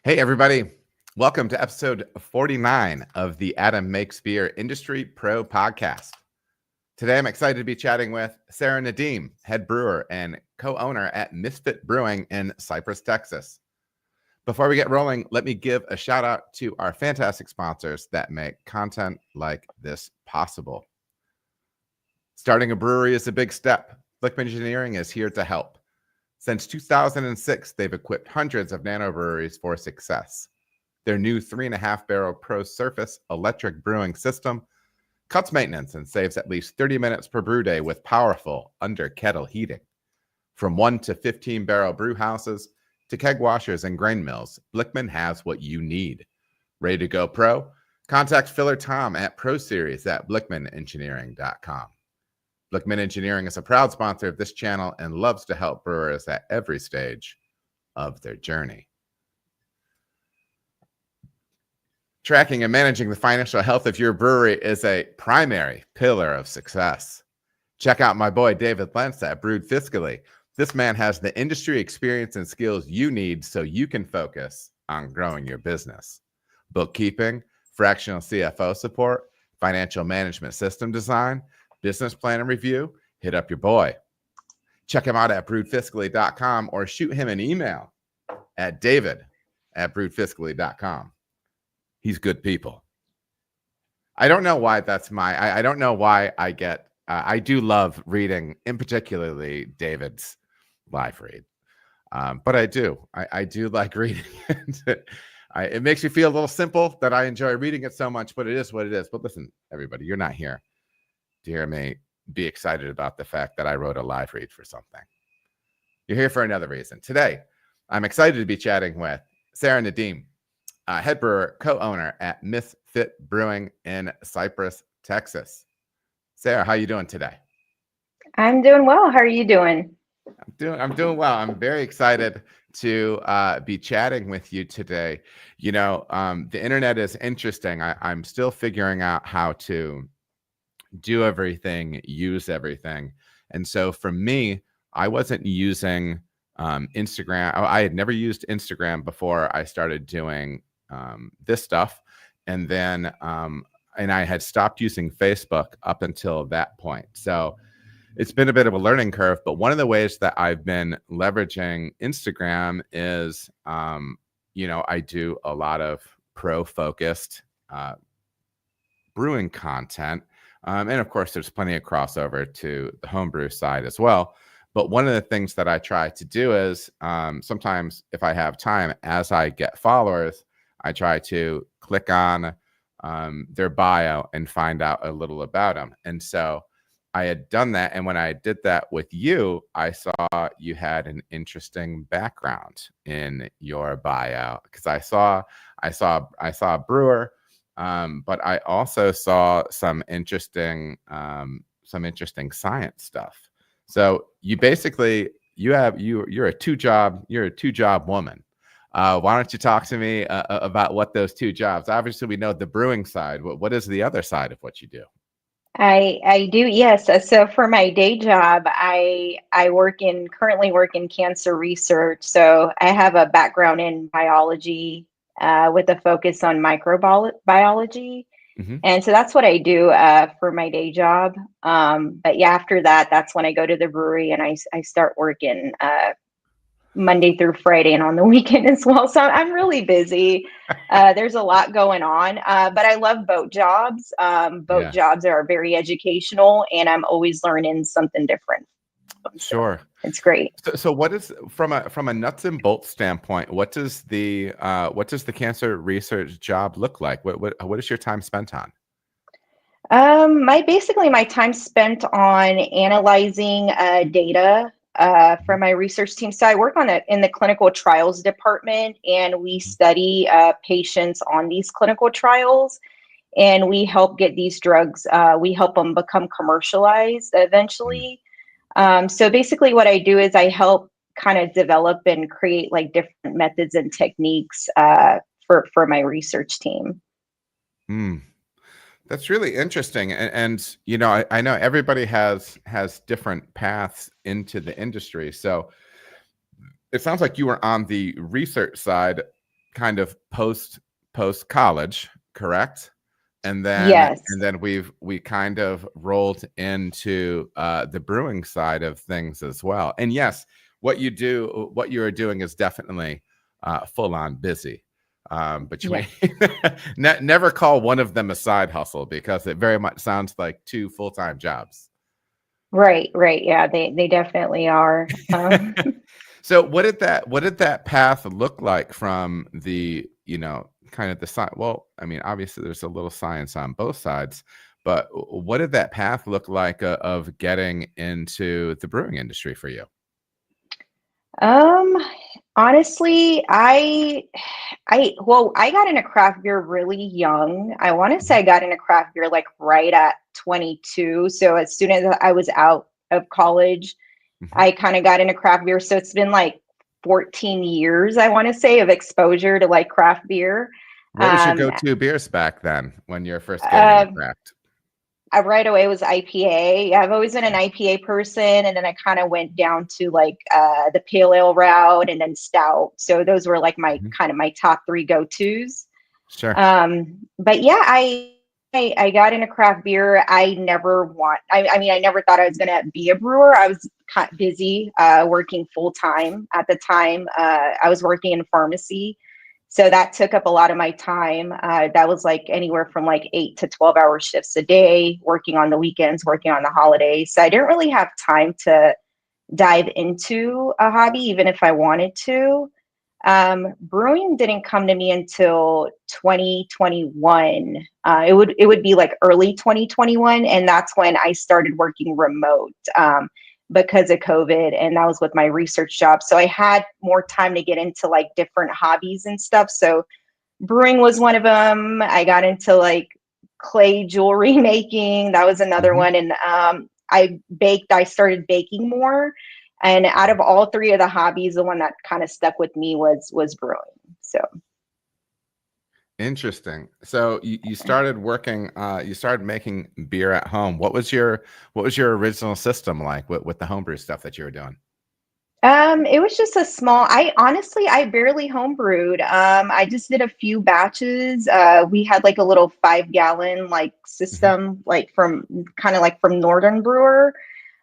Hey, everybody. Welcome to episode 49 of the Adam Makes Beer Industry Pro Podcast. Today, I'm excited to be chatting with Sarah Nadeem, head brewer and co-owner at Misfit Brewing in Cypress, Texas. Before we get rolling, let me give a shout out to our fantastic sponsors that make content like this possible. Starting a brewery is a big step. Blickman Engineering is here to help. Since 2006, they've equipped hundreds of nanobreweries for success. Their new 3.5 barrel Pro Surface electric brewing system cuts maintenance and saves at least 30 minutes per brew day with powerful under kettle heating. From 1 to 15 barrel brew houses to keg washers and grain mills, Blickman has what you need. Ready to go pro? Contact Filler Tom at ProSeries at blickmanengineering.com. Blickman Engineering is a proud sponsor of this channel and loves to help brewers at every stage of their journey. Tracking and managing the financial health of your brewery is a primary pillar of success. Check out my boy David Lentz at Brewed Fiscally. This man has the industry experience and skills you need so you can focus on growing your business. Bookkeeping, fractional CFO support, financial management system design, business plan and review, hit up your boy. Check him out at brewedfiscally.com or shoot him an email at david@brewedfiscally.com. He's good people. I don't know why that's I don't know why I get, I do love reading, in particularly David's live read. But I do like reading it. It makes me feel a little simple that I enjoy reading it so much, but it is what it is. But listen, everybody, you're not here to hear me be excited about the fact that I wrote a live read for something. You're here for another reason. Today, I'm excited to be chatting with Sarah Nadeem, head brewer, co-owner at Misfit Brewing in Cypress, Texas. Sarah, how are you doing today? I'm doing well. How are you doing? I'm doing well. I'm very excited to be chatting with you today. You know, the internet is interesting. I'm still figuring out how to do everything, use everything. And so for me, I wasn't using Instagram. I had never used Instagram before I started doing this stuff. And then, and I had stopped using Facebook up until that point. So it's been a bit of a learning curve. But one of the ways that I've been leveraging Instagram is, you know, I do a lot of pro-focused brewing content. And of course, there's plenty of crossover to the homebrew side as well. But one of the things that I try to do is sometimes if I have time, as I get followers, I try to click on their bio and find out a little about them. And so I had done that. And when I did that with you, I saw you had an interesting background in your bio because I saw a brewer. But I also saw some interesting science stuff. So you basically you're a two-job woman. Why don't you talk to me about what those two jobs? Obviously, we know the brewing side. What is the other side of what you do? I do, yes. So for my day job, I currently work in cancer research. So I have a background in biology with a focus on microbiology. Mm-hmm. And so that's what I do for my day job. But yeah, after that, that's when I go to the brewery and I start working Monday through Friday and on the weekend as well. So I'm really busy. There's a lot going on, but I love boat jobs. Boat jobs are very educational and I'm always learning something different. Sure. So it's great. So what is from a nuts and bolts standpoint, what does the cancer research job look like? What is your time spent on? My time spent on analyzing data from my research team. So I work in the clinical trials department, and we study patients on these clinical trials, and we help get these drugs. We help them become commercialized eventually. So basically, what I do is I help kind of develop and create like different methods and techniques for my research team. That's really interesting. And you know, I know everybody has different paths into the industry. So it sounds like you were on the research side. kind of post college, correct? And Yes. then we kind of rolled into the brewing side of things as well. And yes, what you are doing is definitely full on busy. But you Yeah. never call one of them a side hustle, because it very much sounds like two full-time jobs. Right. Right. Yeah. They definitely are. So what did that path look like from the, kind of the science? Well, I mean, obviously there's a little science on both sides, but what did that path look like of getting into the brewing industry for you? Um, Honestly, I got into craft beer really young. I want to say I got into craft beer like right at 22. So as soon as I was out of college, Mhm. I kind of got into craft beer. So it's been like 14 years, I want to say, of exposure to like craft beer. What was your Um, go-to beers back then when you're first getting into uh, craft? I right away was IPA. I've always been an IPA person, and then I kind of went down to like the pale ale route, and then stout. So those were like my Mhm. kind of my top three go-tos. Sure. But yeah, I got into craft beer. I mean, I never thought I was gonna be a brewer. I was kind of busy working full time at the time. I was working in pharmacy, so that took up a lot of my time. That was like anywhere from like 8 to 12 hour shifts a day, working on the weekends, working on the holidays. So I didn't really have time to dive into a hobby, even if I wanted to. Brewing didn't come to me until 2021. It would be like early 2021, and that's when I started working remote because of COVID, and that was with my research job. So I had more time to get into like different hobbies and stuff. So brewing was one of them. I got into like clay jewelry making. That was another Mhm. one, and I baked. I started baking more, and out of all three of the hobbies, the one that kind of stuck with me was brewing. So Interesting. So you started working, you started making beer at home. What was your original system like with the homebrew stuff that you were doing? it was just a small. I barely homebrewed. I just did a few batches. We had like a little 5 gallon like Mhm. system, like from kind of like from Northern Brewer.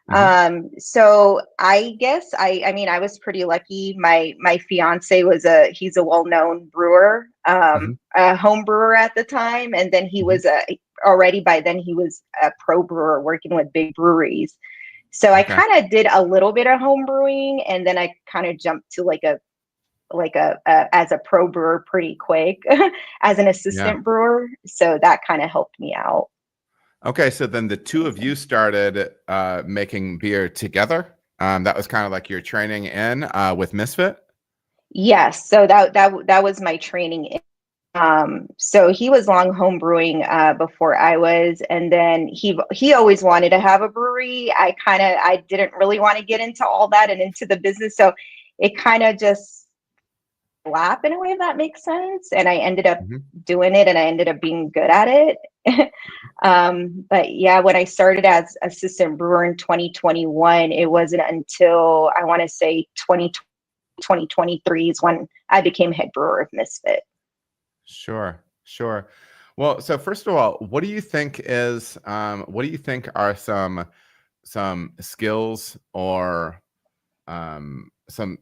Mhm. So I guess I mean I was pretty lucky. My fiance he's a well-known brewer, Mhm. a home brewer at the time, and then he Mhm. was already by then he was a pro brewer working with big breweries. So I Okay. kind of did a little bit of home brewing, and then I kind of jumped to like a as a pro brewer pretty quick as an Yeah. assistant brewer. So that kind of helped me out. Okay. So then the two of you started making beer together. That was kind of like your training in with Misfit. Yes, so that was my training. So he was long home brewing before I was, and then he always wanted to have a brewery. I didn't really want to get into all that and into the business, so it kind of just flap in a way, if that makes sense. And I ended up Mhm. doing it, and I ended up being good at it. But yeah, when I started as assistant brewer in 2021, it wasn't until I want to say 2023 is when I became head brewer of Misfit. Sure. Sure. Well, so first of all, what do you think are some skills or some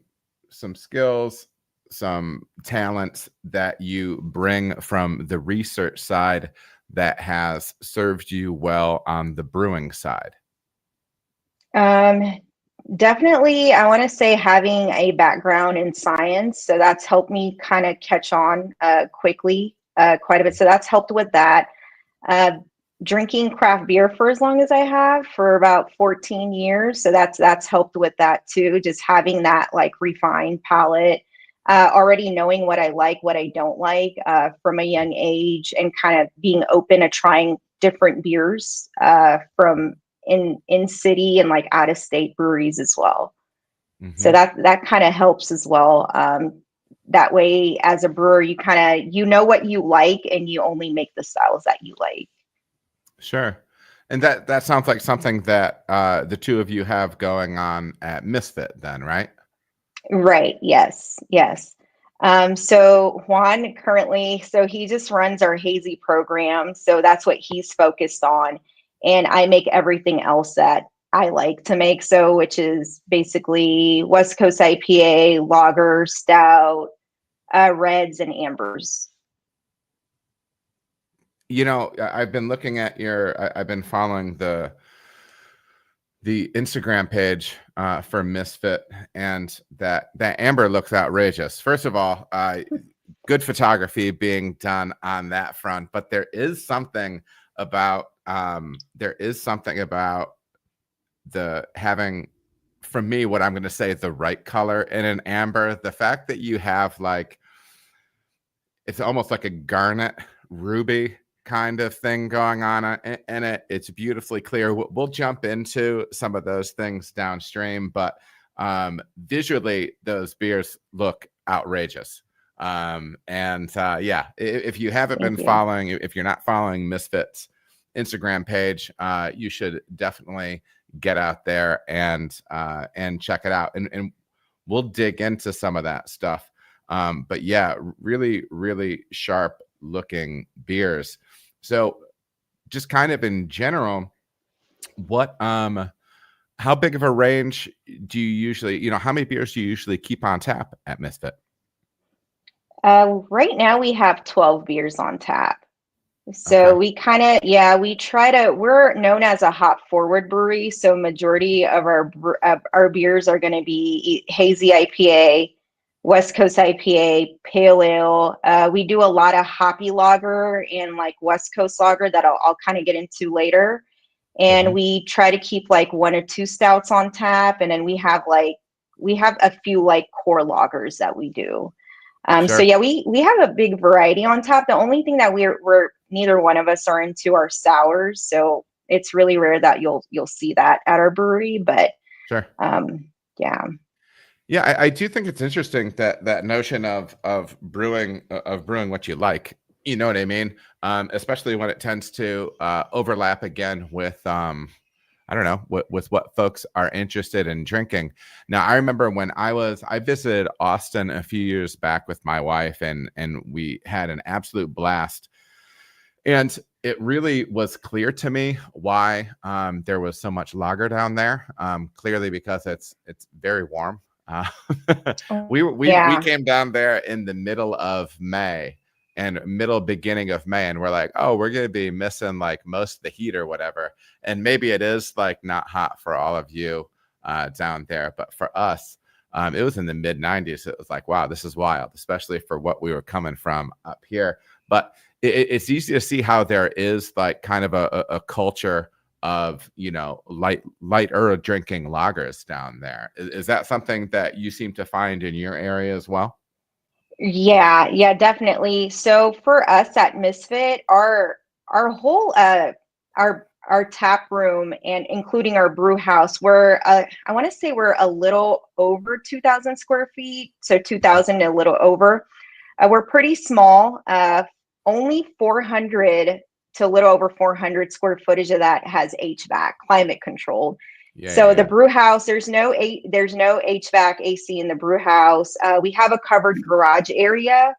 skills, some talents that you bring from the research side that has served you well on the brewing side? Um, Definitely, I want to say having a background in science, so that's helped me kind of catch on quickly, quite a bit. So that's helped with that. Uh, Drinking craft beer for as long as I have, for about 14 years, so that's helped with that too. Just having that like refined palate, already knowing what I like, what I don't like from a young age, and kind of being open to trying different beers from in city and like out of state breweries as well. So Hmm. that kind of helps as well. That way, as a brewer, you know what you like, and you only make the styles that you like. Sure. And that sounds like something that the two of you have going on at Misfit then, right? Right. Yes. Yes. So Juan currently, so he just runs our hazy program. So that's what he's focused on. And I make everything else that I like to make. So, which is basically West Coast IPA, lager, stout, reds, and ambers. I've been looking at I've been following the Instagram page for Misfit, and that amber looks outrageous. First of all, good photography being done on that front, but there is something about the having, for me, what I'm going to say, the right color in an amber. The fact that you have it's almost like a garnet ruby kind of thing going on in it. It's beautifully clear. We'll jump into some of those things downstream, but visually those beers look outrageous. If you haven't been following, if you're not following Misfit's Instagram page, you should definitely get out there and check it out, and we'll dig into some of that stuff. But yeah, really, really sharp looking beers. So just kind of in general, how big of a range do you usually, how many beers do you usually keep on tap at Misfit? Right now we have 12 beers on tap. So Okay. we we're known as a hop forward brewery. So majority of our beers are going to be hazy IPA, West Coast IPA, pale ale. We do a lot of hoppy lager and like West Coast lager that I'll kind of get into later. And we try to keep like 1 or 2 stouts on tap. And then we have a few like core lagers that we do. Sure. So yeah, we have a big variety on tap. The only thing that we're neither one of us are into our sours, so it's really rare that you'll see that at our brewery. But Sure. Yeah. Yeah, I do think it's interesting that notion of brewing what you like. You know what I mean? Especially when it tends to overlap again with I don't know, with what folks are interested in drinking. Now, I remember when I visited Austin a few years back with my wife, and we had an absolute blast. And it really was clear to me why there was so much lager down there. Clearly because it's very warm. We came down there in the middle of May, and beginning of May, and we're like, oh, we're gonna be missing like most of the heat or whatever. And maybe it is like not hot for all of you down there, but for us, it was in the mid 90s. It was like, wow, this is wild, especially for what we were coming from up here. But it's easy to see how there is like kind of a culture of lighter drinking lagers down there. Is that something that you seem to find in your area as well? Yeah, definitely. So for us at Misfit, our whole our tap room and including our brew house, I want to say we're a little over 2,000 square feet, so 2,000 a little over. We're pretty small. Only 400 to a little over 400 square footage of that has HVAC, climate controlled. The brew house, there's no HVAC AC in the brew house. We have a covered garage area.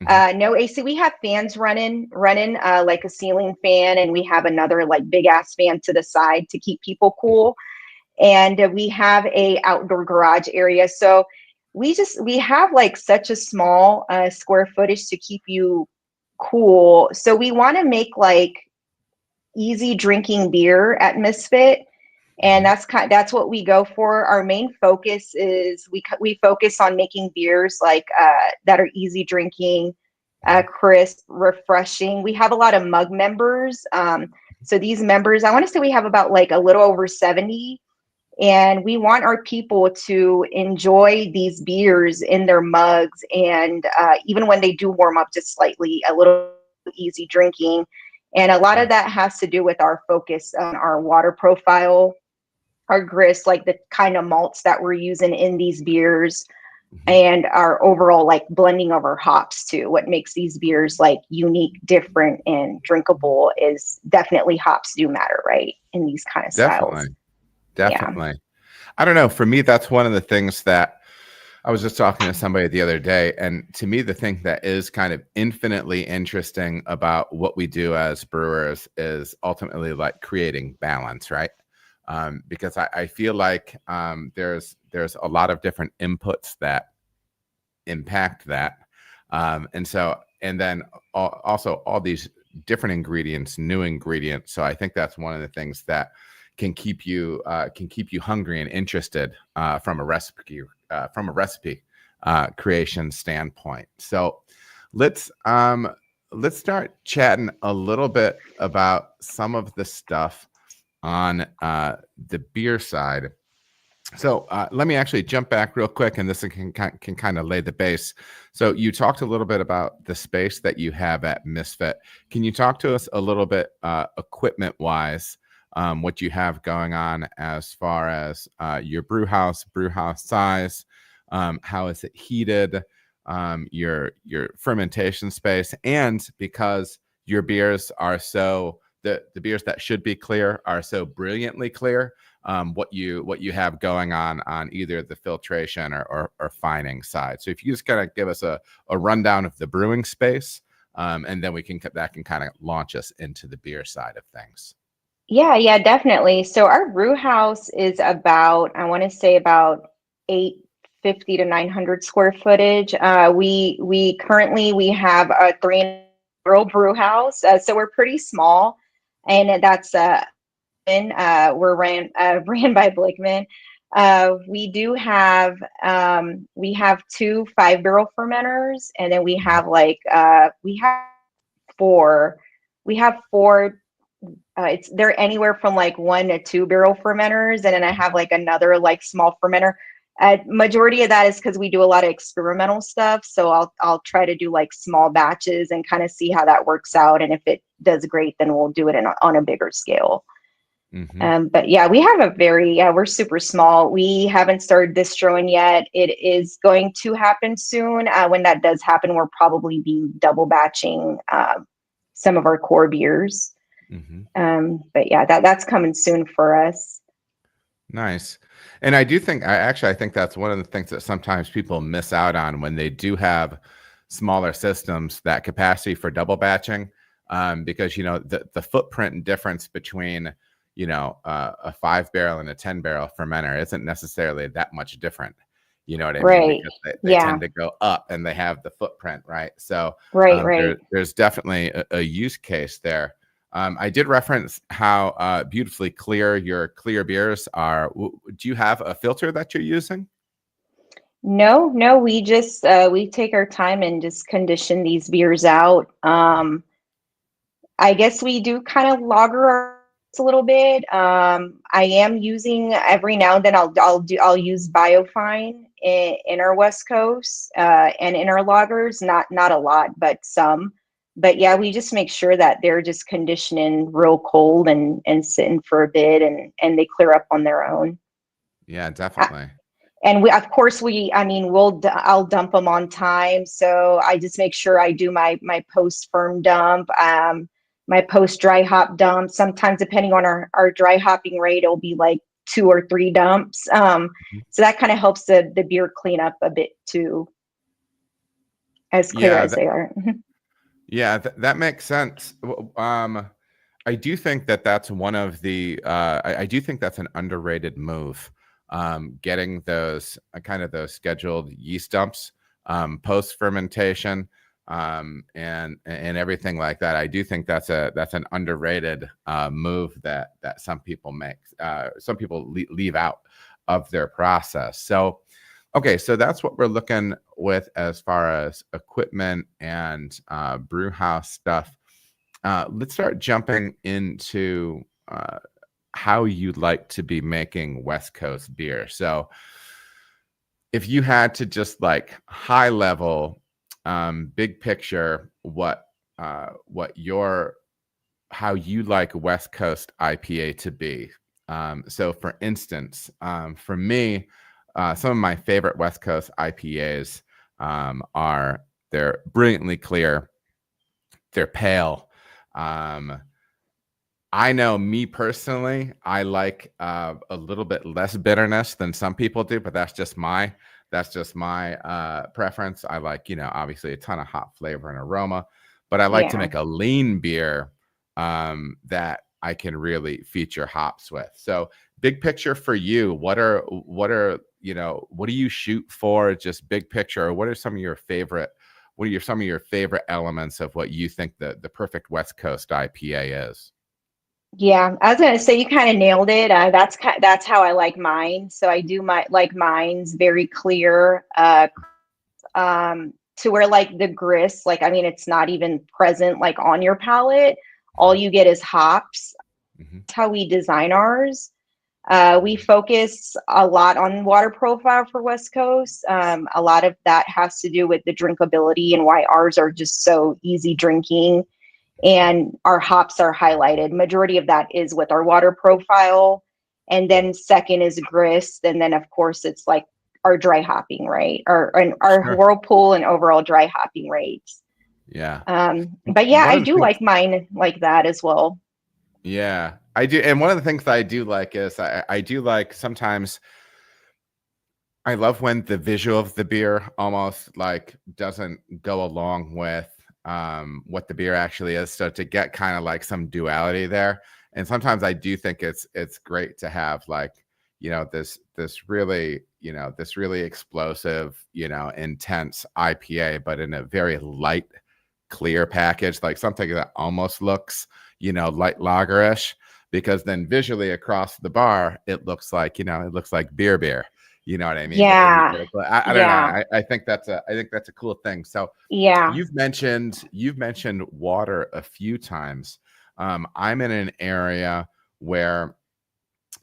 No AC. We have fans running like a ceiling fan, and we have another like big ass fan to the side to keep people cool. And we have a outdoor garage area. So we have like such a small square footage to keep you cool. So we want to make like easy drinking beer at Misfit, and that's what we go for. Our main focus is we focus on making beers like that are easy drinking, crisp, refreshing. We have a lot of mug members. So these members, I want to say we have about like a little over 70. And we want our people to enjoy these beers in their mugs. And even when they do warm up just slightly, a little easy drinking. And a lot of that has to do with our focus on our water profile, our grist, like the kind of malts that we're using in these beers, and our overall like blending of our hops too. What makes these beers like unique, different, and drinkable is definitely hops do matter, right? In these kind of styles. Definitely. I don't know. For me, that's one of the things that I was just talking to somebody the other day, and to me, the thing that is kind of infinitely interesting about what we do as brewers is ultimately like creating balance, right? Because I feel like there's a lot of different inputs that impact that, and then also all these different ingredients, new ingredients. So I think that's one of the things that can keep you hungry and interested from a recipe creation standpoint. So let's start chatting a little bit about some of the stuff on the beer side. So let me actually jump back real quick, and this can kind of lay the base. So you talked a little bit about the space that you have at Misfit. Can you talk to us a little bit equipment-wise, what you have going on as far as your brew house size, how is it heated, your fermentation space, and because your beers are so the beers that should be clear are so brilliantly clear. What you have going on either the filtration or fining side. So if you just kind of give us a rundown of the brewing space, and then that can kind of launch us into the beer side of things. Yeah, definitely. So our brew house is about, I want to say about 850 to 900 square footage. We currently have a 3-year brew house, so we're pretty small, and that's we're ran by Blickman. We do have we have 2 5-barrel fermenters, and then we have four. We have 4. They're anywhere from like 1 to 2-barrel fermenters, and then I have like another like small fermenter. Majority of that is because we do a lot of experimental stuff. So I'll try to do like small batches and kind of see how that works out. And if it does great, then we'll do it on a bigger scale. But yeah, we have we're super small. We haven't started distroing yet. It is going to happen soon. When that does happen, we'll probably be double batching some of our core beers. But yeah, that's coming soon for us. Nice. And I think that's one of the things that sometimes people miss out on when they do have smaller systems, that capacity for double batching, because the footprint difference between a 5-barrel and a 10-barrel fermenter isn't necessarily that much different. You know what I mean? Because they tend to go up and they have the footprint, right? So there's definitely a use case there. I did reference how beautifully clear your clear beers are. Do you have a filter that you're using? No, we just we take our time and just condition these beers out. I guess we do kind of lager a little bit. I am using every now and then I'll use Biofine in our West Coast and in our lagers. Not a lot, but some. But yeah, we just make sure that they're just conditioning real cold and sitting for a bit, and they clear up on their own. Yeah, definitely. And I'll dump them on time. So I just make sure I do my post firm dump, my post dry hop dump. Sometimes depending on our dry hopping rate, it'll be like 2 or 3 dumps. So that kind of helps the beer clean up a bit too, as clear as they are. Yeah, that makes sense. I do think that's one of the I do think that's an underrated move. Getting those those scheduled yeast dumps post fermentation, and everything like that. I do think that's an underrated move that some people make. Some people leave out of their process. So okay, so that's what we're looking with as far as equipment and brew house stuff. Let's start jumping into how you'd like to be making West Coast beer. So if you had to just like high level, big picture, how you like West Coast IPA to be. So for instance, for me, some of my favorite West Coast IPAs they're brilliantly clear, they're pale. I know me personally, I like a little bit less bitterness than some people do, but that's just my That's just my preference. I like, obviously a ton of hop flavor and aroma, but I like to Yeah. make a lean beer that I can really feature hops with. So big picture for you, what do you shoot for, just big picture, or what are some of your favorite elements of what you think the perfect West Coast IPA is? Yeah, I was gonna say you kind of nailed it. That's how I like mine. So I do like mine's very clear, to where like the grist, like I mean, it's not even present like on your palate. All you get is hops. Mm-hmm. That's how we design ours. We focus a lot on water profile for West Coast. A lot of that has to do with the drinkability and why ours are just so easy drinking, and our hops are highlighted. Majority of that is with our water profile, and then second is grist, and then of course it's like our dry hopping rate, our Sure. whirlpool and overall dry hopping rates. Yeah. But yeah, One I of the do things, like mine like that as well. yeah, I do. And one of the things that I do like is I do like sometimes I love when the visual of the beer almost like doesn't go along with what the beer actually is. So to get kind of like some duality there. And sometimes I do think it's great to have like, this really explosive, intense IPA, but in a very light, clear package, like something that almost looks, light lagerish, because then visually across the bar, it looks like, beer. You know what I mean? Yeah, I don't know. yeah, I think that's a cool thing. So yeah. you've mentioned water a few times. I'm in an area where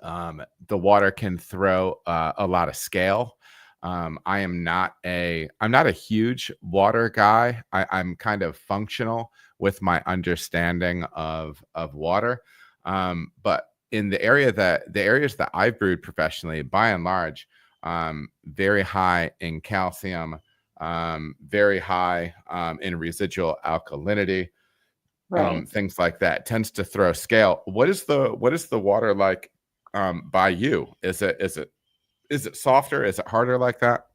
the water can throw a lot of scale. I'm not a huge water guy. I'm kind of functional with my understanding of water. But in the areas that I've brewed professionally, by and large, very high in calcium, very high in residual alkalinity, Right. things like that, tends to throw scale. What is the water like by you? Is it softer? Is it harder like that?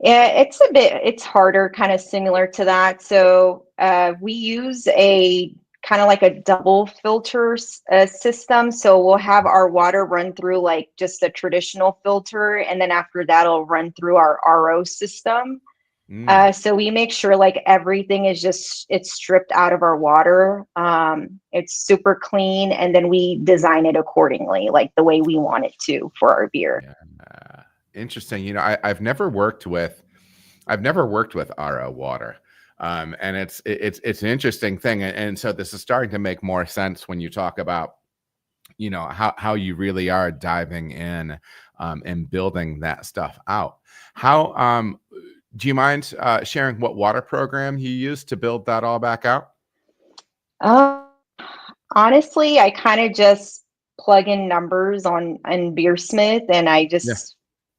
Yeah, it's harder, kind of similar to that. So we use a kind of like a double filter system. So we'll have our water run through like just a traditional filter, and then after that, it'll run through our RO system. Mm, So we make sure like everything is it's stripped out of our water. It's super clean, and then we design it accordingly, like the way we want it to for our beer. yeah. Interesting. I've never worked with RO water. And it's an interesting thing. And so this is starting to make more sense when you talk about, how you really are diving in and building that stuff out. How do you mind sharing what water program you use to build that all back out? Um, Honestly, I kind of just plug in numbers on Beersmith, and Yeah,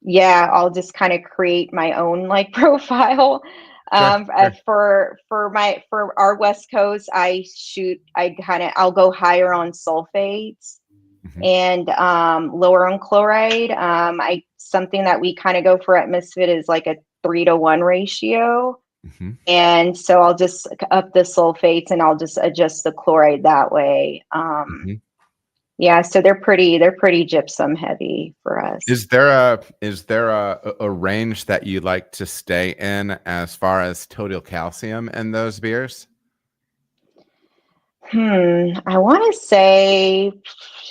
yeah, I'll just kind of create my own like profile. sure, sure. For our West Coast, I'll go higher on sulfates Hmm. and lower on chloride. I Something that we kind of go for at Misfit is like a 3-to-1 ratio. Hmm. And so I'll just up the sulfates and I'll just adjust the chloride that way. Hmm. Yeah, so they're pretty gypsum heavy for us. Is there a range that you like to stay in as far as total calcium in those beers? I want to say,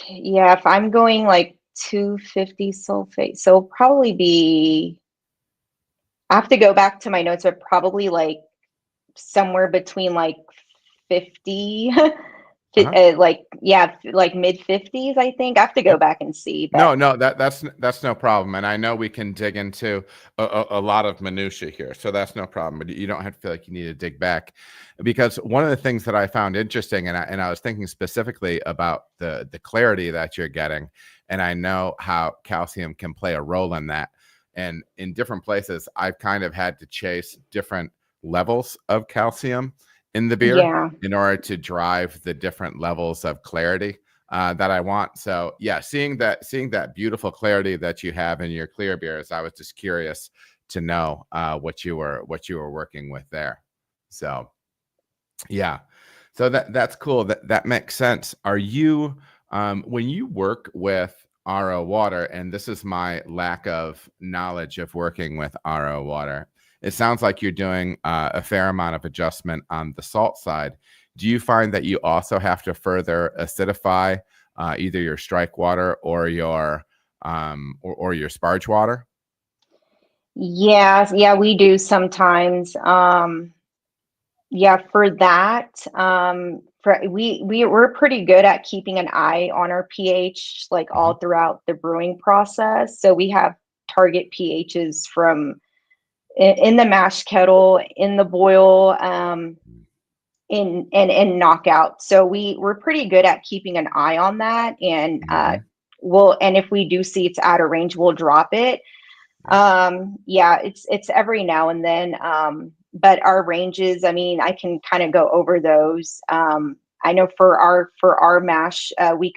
yeah, if I'm going like 250 sulfate, so it'll probably be, I have to go back to my notes, but probably like somewhere between like 50, Uh-huh. like, yeah, like mid 50s, I think. I have to go Yep. back and see, but No, no, that's no problem. And I know we can dig into a lot of minutia here, so that's no problem. But you don't have to feel like you need to dig back, because one of the things that I found interesting, and I was thinking specifically about the clarity that you're getting, and I know how calcium can play a role in that. And in different places, I've kind of had to chase different levels of calcium in the beer yeah. in order to drive the different levels of clarity. that I want. So yeah, seeing that beautiful clarity that you have in your clear beers, I was just curious to know what you were working with there. So yeah, so that's cool. That makes sense. Are you when you work with RO water, and this is my lack of knowledge of working with RO water, it sounds like you're doing a fair amount of adjustment on the salt side. Do you find that you also have to further acidify either your strike water or your sparge water? Yeah, we do sometimes. Yeah, for that, we're pretty good at keeping an eye on our pH like all Mhm. throughout the brewing process. So we have target pHs from in the mash kettle, in the boil, in knockout. So we're pretty good at keeping an eye on that, and Mhm. and if we do see it's out of range, we'll drop it. Yeah. Yeah, it's every now and then. But our ranges, I mean, I can kind of go over those. I know for our mash, we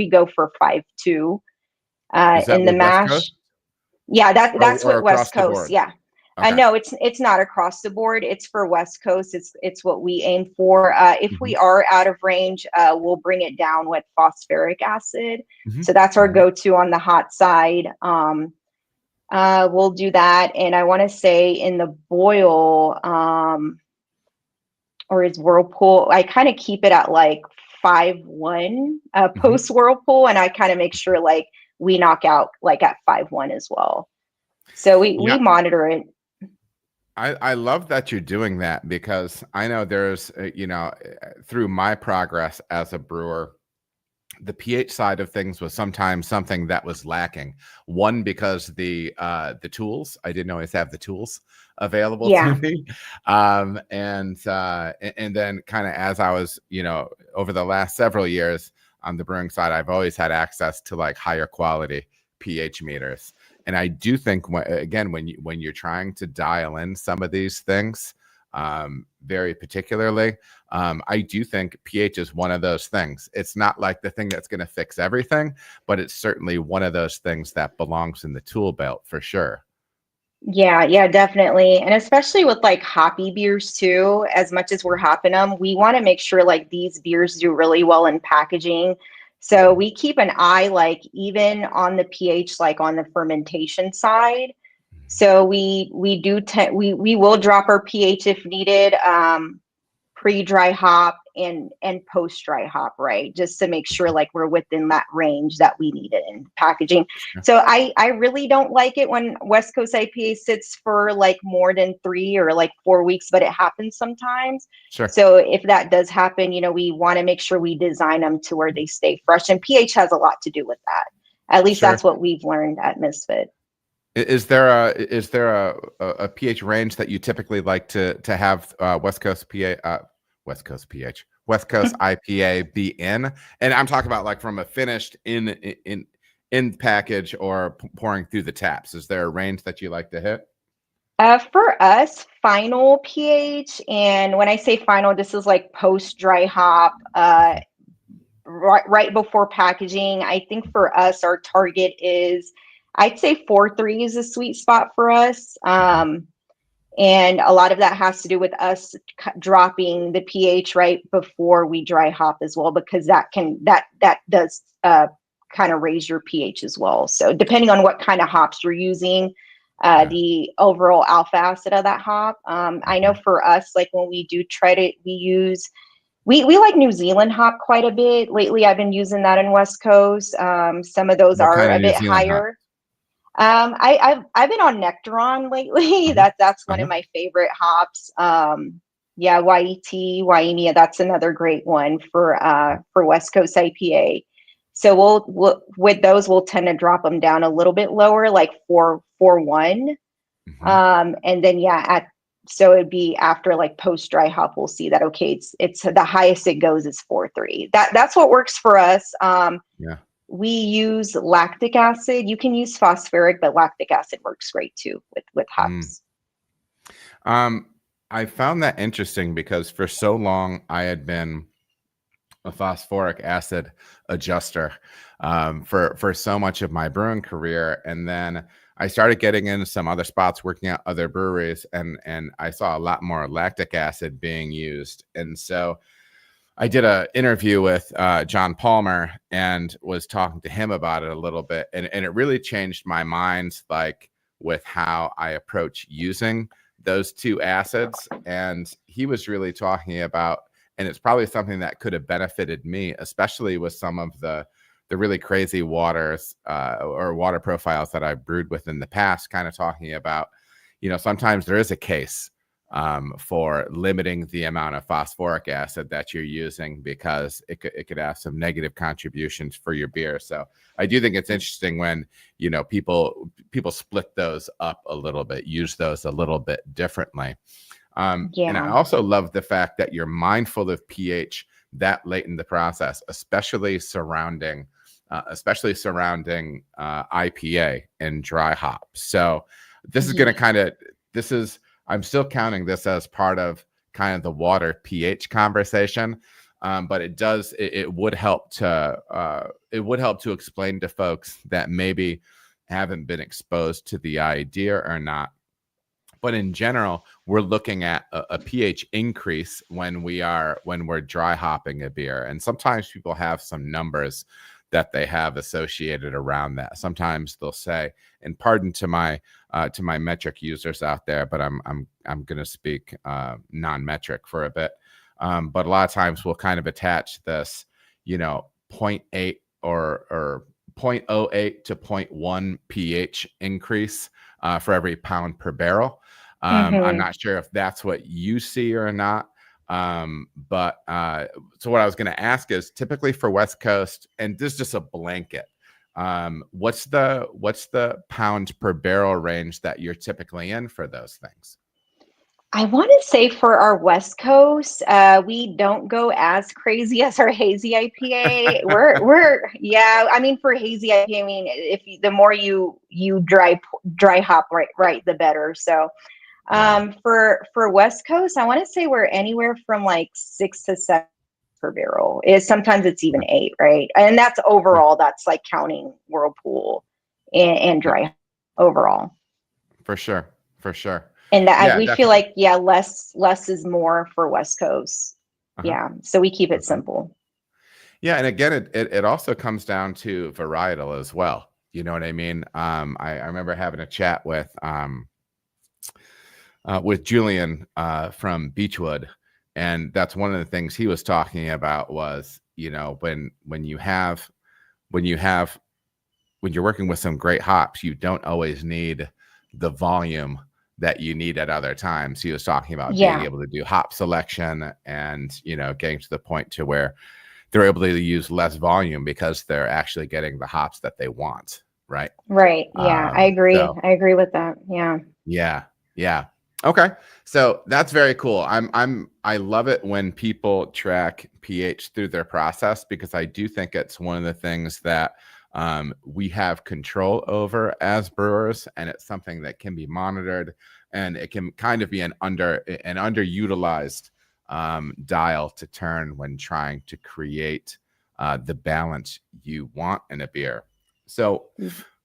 go for 5.2 Is that in the with West Coast mash. Yeah, that's or what across West the Coast. board? Yeah. Okay. No, it's not across the board. It's for West Coast. It's what we aim for. If we Mhm. are out of range, we'll bring it down with phosphoric acid. Mhm. So that's our Mhm. go-to on the hot side. We'll do that, and I want to say in the boil, or is whirlpool, I kind of keep it at like 5.1 Mhm. post whirlpool, and I kind of make sure like we knock out like at 5.1 as well. So we Yeah. monitor it. I love that you're doing that, because I know there's, through my progress as a brewer, the pH side of things was sometimes something that was lacking. One, because the tools, I didn't always have the tools available to Yeah. me, and then kind of as I was, over the last several years on the brewing side, I've always had access to like higher quality pH meters. And I do think again, when you're trying to dial in some of these things, very particularly, I do think pH is one of those things. It's not like the thing that's going to fix everything, but it's certainly one of those things that belongs in the tool belt for sure. Yeah, definitely. And especially with like hoppy beers too, as much as we're hopping them, we want to make sure like these beers do really well in packaging. So Mhm. we keep an eye like even on the pH, like on the fermentation side. So we will drop our pH if needed, pre-dry hop and post-dry hop, right? Just to make sure Mhm. like we're within that range that we need it in packaging. Sure. So I really don't like it when West Coast IPA sits for like more than 3 or like 4 weeks, but it happens sometimes. Sure. So if that does happen, we want to make sure we design them to where they stay fresh. And pH has a lot to do with that. At least Sure. that's what we've learned at Misfit. Is there a pH range that you typically like to have West Coast pH West Coast IPA be in? And I'm talking about like from a finished in package or pouring through the taps. Is there a range that you like to hit? For us, final pH, and when I say final, this is like post dry hop, Mhm. right before packaging. I think for us, our target is, I'd say 4.3 is a sweet spot for us. Mhm. And a lot of that has to do with us dropping the pH right before we dry hop as well, because that does kind of raise your pH as well. So depending on what kind of hops you're using, Yeah. the overall alpha acid of that hop. I know Mhm. for us, like when we do try to, we like New Zealand hop quite a bit. Lately, I've been using that in West Coast. Some of those What are kind of a New bit Zealand hop? higher. I've been on Nectaron lately. Uh-huh. That's one of Uh-huh. my favorite hops. Yeah, Waimea, that's another great one for West Coast IPA. So we'll with those we'll tend to drop them down a little bit lower, like 4.1. Mhm. And then so it'd be after like post dry hop, we'll see that okay, it's the highest it goes is 4.3. That's what works for us. Yeah. We use lactic acid. You can use phosphoric, but lactic acid works great too with Mm. hops. I found that interesting because for so long I had been a phosphoric acid adjuster for so much of my brewing career, and then I started getting into some other spots, working at other breweries, and I saw a lot more lactic acid being used, and so I did an interview with John Palmer and was talking to him about it a little bit, and it really changed my mind, like with how I approach using those two acids. And he was really talking about, and it's probably something that could have benefited me, especially with some of the really crazy waters or water profiles that I've brewed with in the past, kind of talking about, sometimes there is a case for limiting the amount of phosphoric acid that you're using, because it could have some negative contributions for your beer. So I do think it's interesting when, people split those up a little bit, use those a little bit differently. And I also love the fact that you're mindful of pH that late in the process, especially surrounding IPA and dry hop. So this is going to I'm still counting this as part of kind of the water pH conversation, but it would help to explain to folks that maybe haven't been exposed to the idea or not. But in general, we're looking at a pH increase when we're dry hopping a beer, and sometimes people have some numbers that they have associated around that. Sometimes they'll say, and pardon to my metric users out there, but I'm going to speak non-metric for a bit. But a lot of times we'll kind of attach this, 0.8 or 0.08 to 0.1 pH increase for every pound per barrel. I'm not sure if that's what you see or not. But so what I was going to ask is, typically for West Coast, and this is just a blanket, what's the pound per barrel range that you're typically in for those things? I want to say for our West Coast, we don't go as crazy as our hazy IPA. I mean, for hazy IPA, I mean, the more you dry hop right, the better. So, for West Coast, I want to say we're anywhere from like 6 to 7 per barrel. Sometimes it's even 8, right? And that's overall. That's like counting Whirlpool and dry overall. For sure. And we feel like, less is more for West Coast. Yeah. So we keep it simple. Yeah. And again, it also comes down to varietal as well. You know what I mean? I remember having a chat with Julian from Beechwood. And that's one of the things he was talking about was, when you're working with some great hops, you don't always need the volume that you need at other times. He was talking about being able to do hop selection and, getting to the point to where they're able to use less volume because they're actually getting the hops that they want. Right. Right. Yeah. I agree. I agree with that. Yeah. Yeah. Okay. So that's very cool. I love it when people track pH through their process, because I do think it's one of the things that we have control over as brewers, and it's something that can be monitored, and it can kind of be an underutilized dial to turn when trying to create the balance you want in a beer. So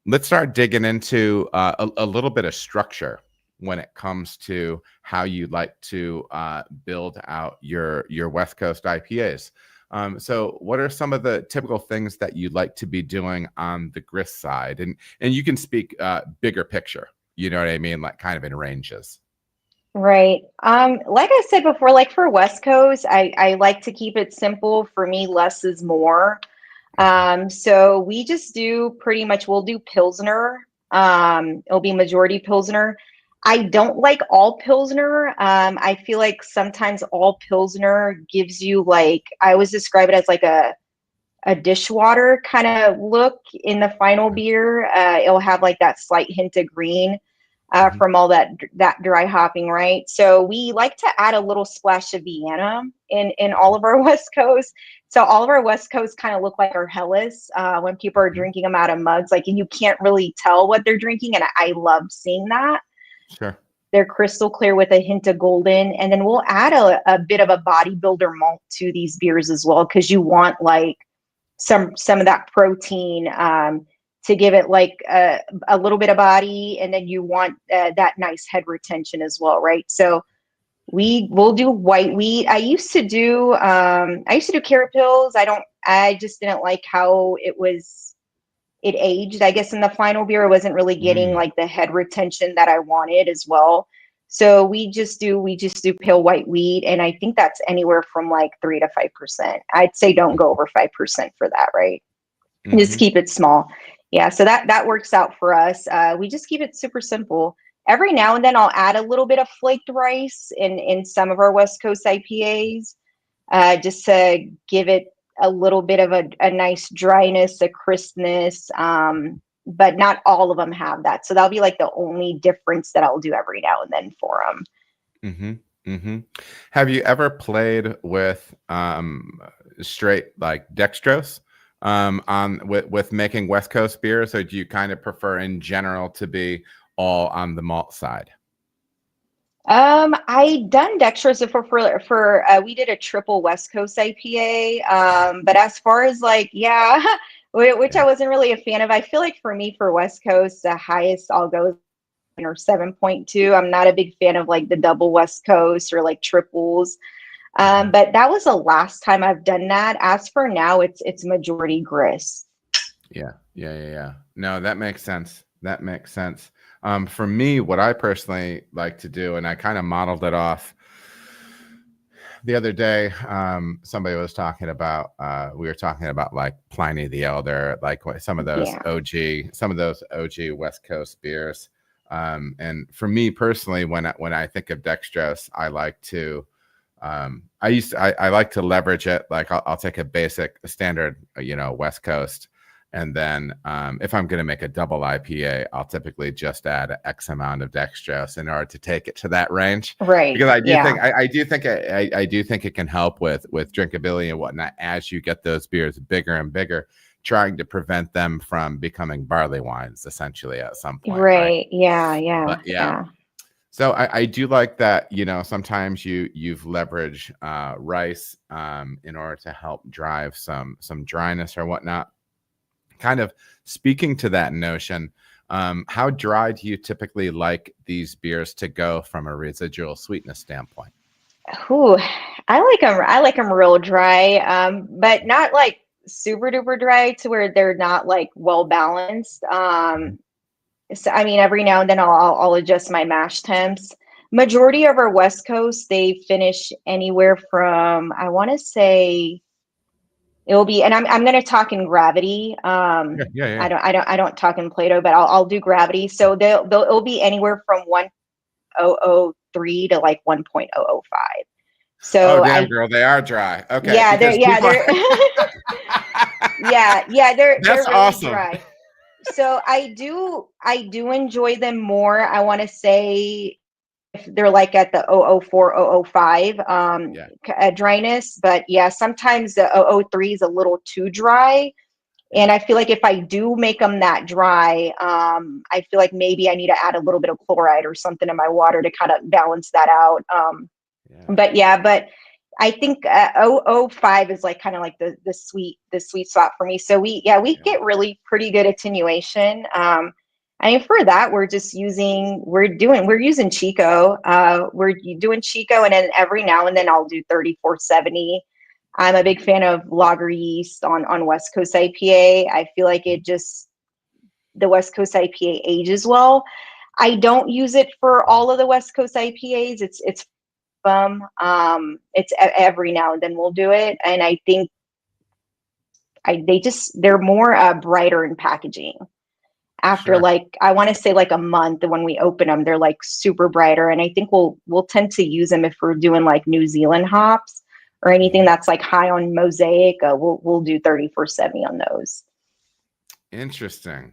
let's start digging into a little bit of structure when it comes to how you like to build out your West Coast IPAs. So what are some of the typical things that you like to be doing on the grist side? And you can speak bigger picture, you know what I mean? Like kind of in ranges. Right. Like I said before, like for West Coast, I like to keep it simple. For me, less is more. So we just we'll do Pilsner. It'll be majority Pilsner. I don't like all Pilsner. I feel like sometimes all Pilsner gives you, like, I always describe it as like a dishwater kind of look in the final beer. It'll have like that slight hint of green from all that dry hopping, right? So we like to add a little splash of Vienna in all of our West Coast. So all of our West Coast kind of look like our Helles when people are drinking them out of mugs, like, and you can't really tell what they're drinking. And I love seeing that. Sure. They're crystal clear with a hint of golden. And then we'll add a bit of a bodybuilder malt to these beers as well, because you want like some of that protein to give it like a little bit of body, and then you want that nice head retention as well, right? So we'll do white wheat. I used to do carrot pills. I just didn't like how it aged. I guess in the final beer, I wasn't really getting like the head retention that I wanted as well. So we just do pale white wheat, and I think that's anywhere from like 3 to 5%. I'd say don't go over 5% for that, right? Just keep it small. Yeah, so that works out for us. We just keep it super simple. Every now and then I'll add a little bit of flaked rice in some of our West Coast IPAs, just to give it a little bit of a nice dryness, a crispness. But not all of them have that. So that'll be like the only difference that I'll do every now and then for them. Have you ever played with straight like dextrose with making West Coast beers, or do you kind of prefer in general to be all on the malt side? I done dextrose for we did a triple West Coast IPA. But as far as like, which I wasn't really a fan of. I feel like for me, for West Coast, the highest I'll go or 7.2. I'm not a big fan of like the double West Coast or like triples. But that was the last time I've done that. As for now, it's majority grist. Yeah. No, that makes sense. For me, what I personally like to do, and I kind of modeled it off the other day, somebody was talking about, we were talking about like Pliny the Elder, like some of those OG West Coast beers. And for me personally, when I think of dextrose, I like to, I like to leverage it. Like I'll take a standard, West Coast. And then if I'm going to make a double IPA, I'll typically just add X amount of dextrose in order to take it to that range. Right. Because I do think it can help with drinkability and whatnot as you get those beers bigger and bigger, trying to prevent them from becoming barley wines essentially at some point. Right. Yeah. But yeah. So I do like that, sometimes you've leveraged rice in order to help drive some dryness or whatnot. Kind of speaking to that notion, how dry do you typically like these beers to go from a residual sweetness standpoint? Ooh, I like them real dry, but not like super duper dry to where they're not like well balanced. So I mean, every now and then I'll adjust my mash temps. Majority of our West Coast, they finish anywhere from, I want to say, it'll be, and I'm going to talk in gravity. Yeah. I don't talk in Plato, but I'll do gravity. So it'll be anywhere from 1.003 to like 1.005. So damn, girl, they are dry. Okay. Yeah, they're That's really awesome. dry. So I do enjoy them more. I want to say if they're like at the 004, 005 dryness, but yeah, sometimes the 003 is a little too dry. And I feel like if I do make them that dry, I feel like maybe I need to add a little bit of chloride or something in my water to kind of balance that out. But I think 005 is like kind of like the sweet spot for me. So we get really pretty good attenuation. I mean, for that, we're using Chico. We're doing Chico, and then every now and then I'll do 3470. I'm a big fan of lager yeast on West Coast IPA. I feel like the West Coast IPA ages well. I don't use it for all of the West Coast IPAs. It's every now and then we'll do it, and I think they're more brighter in packaging. After like, I want to say like a month, when we open them, they're like super brighter. And I think we'll tend to use them if we're doing like New Zealand hops or anything that's like high on mosaic. We'll do 3470 on those. Interesting.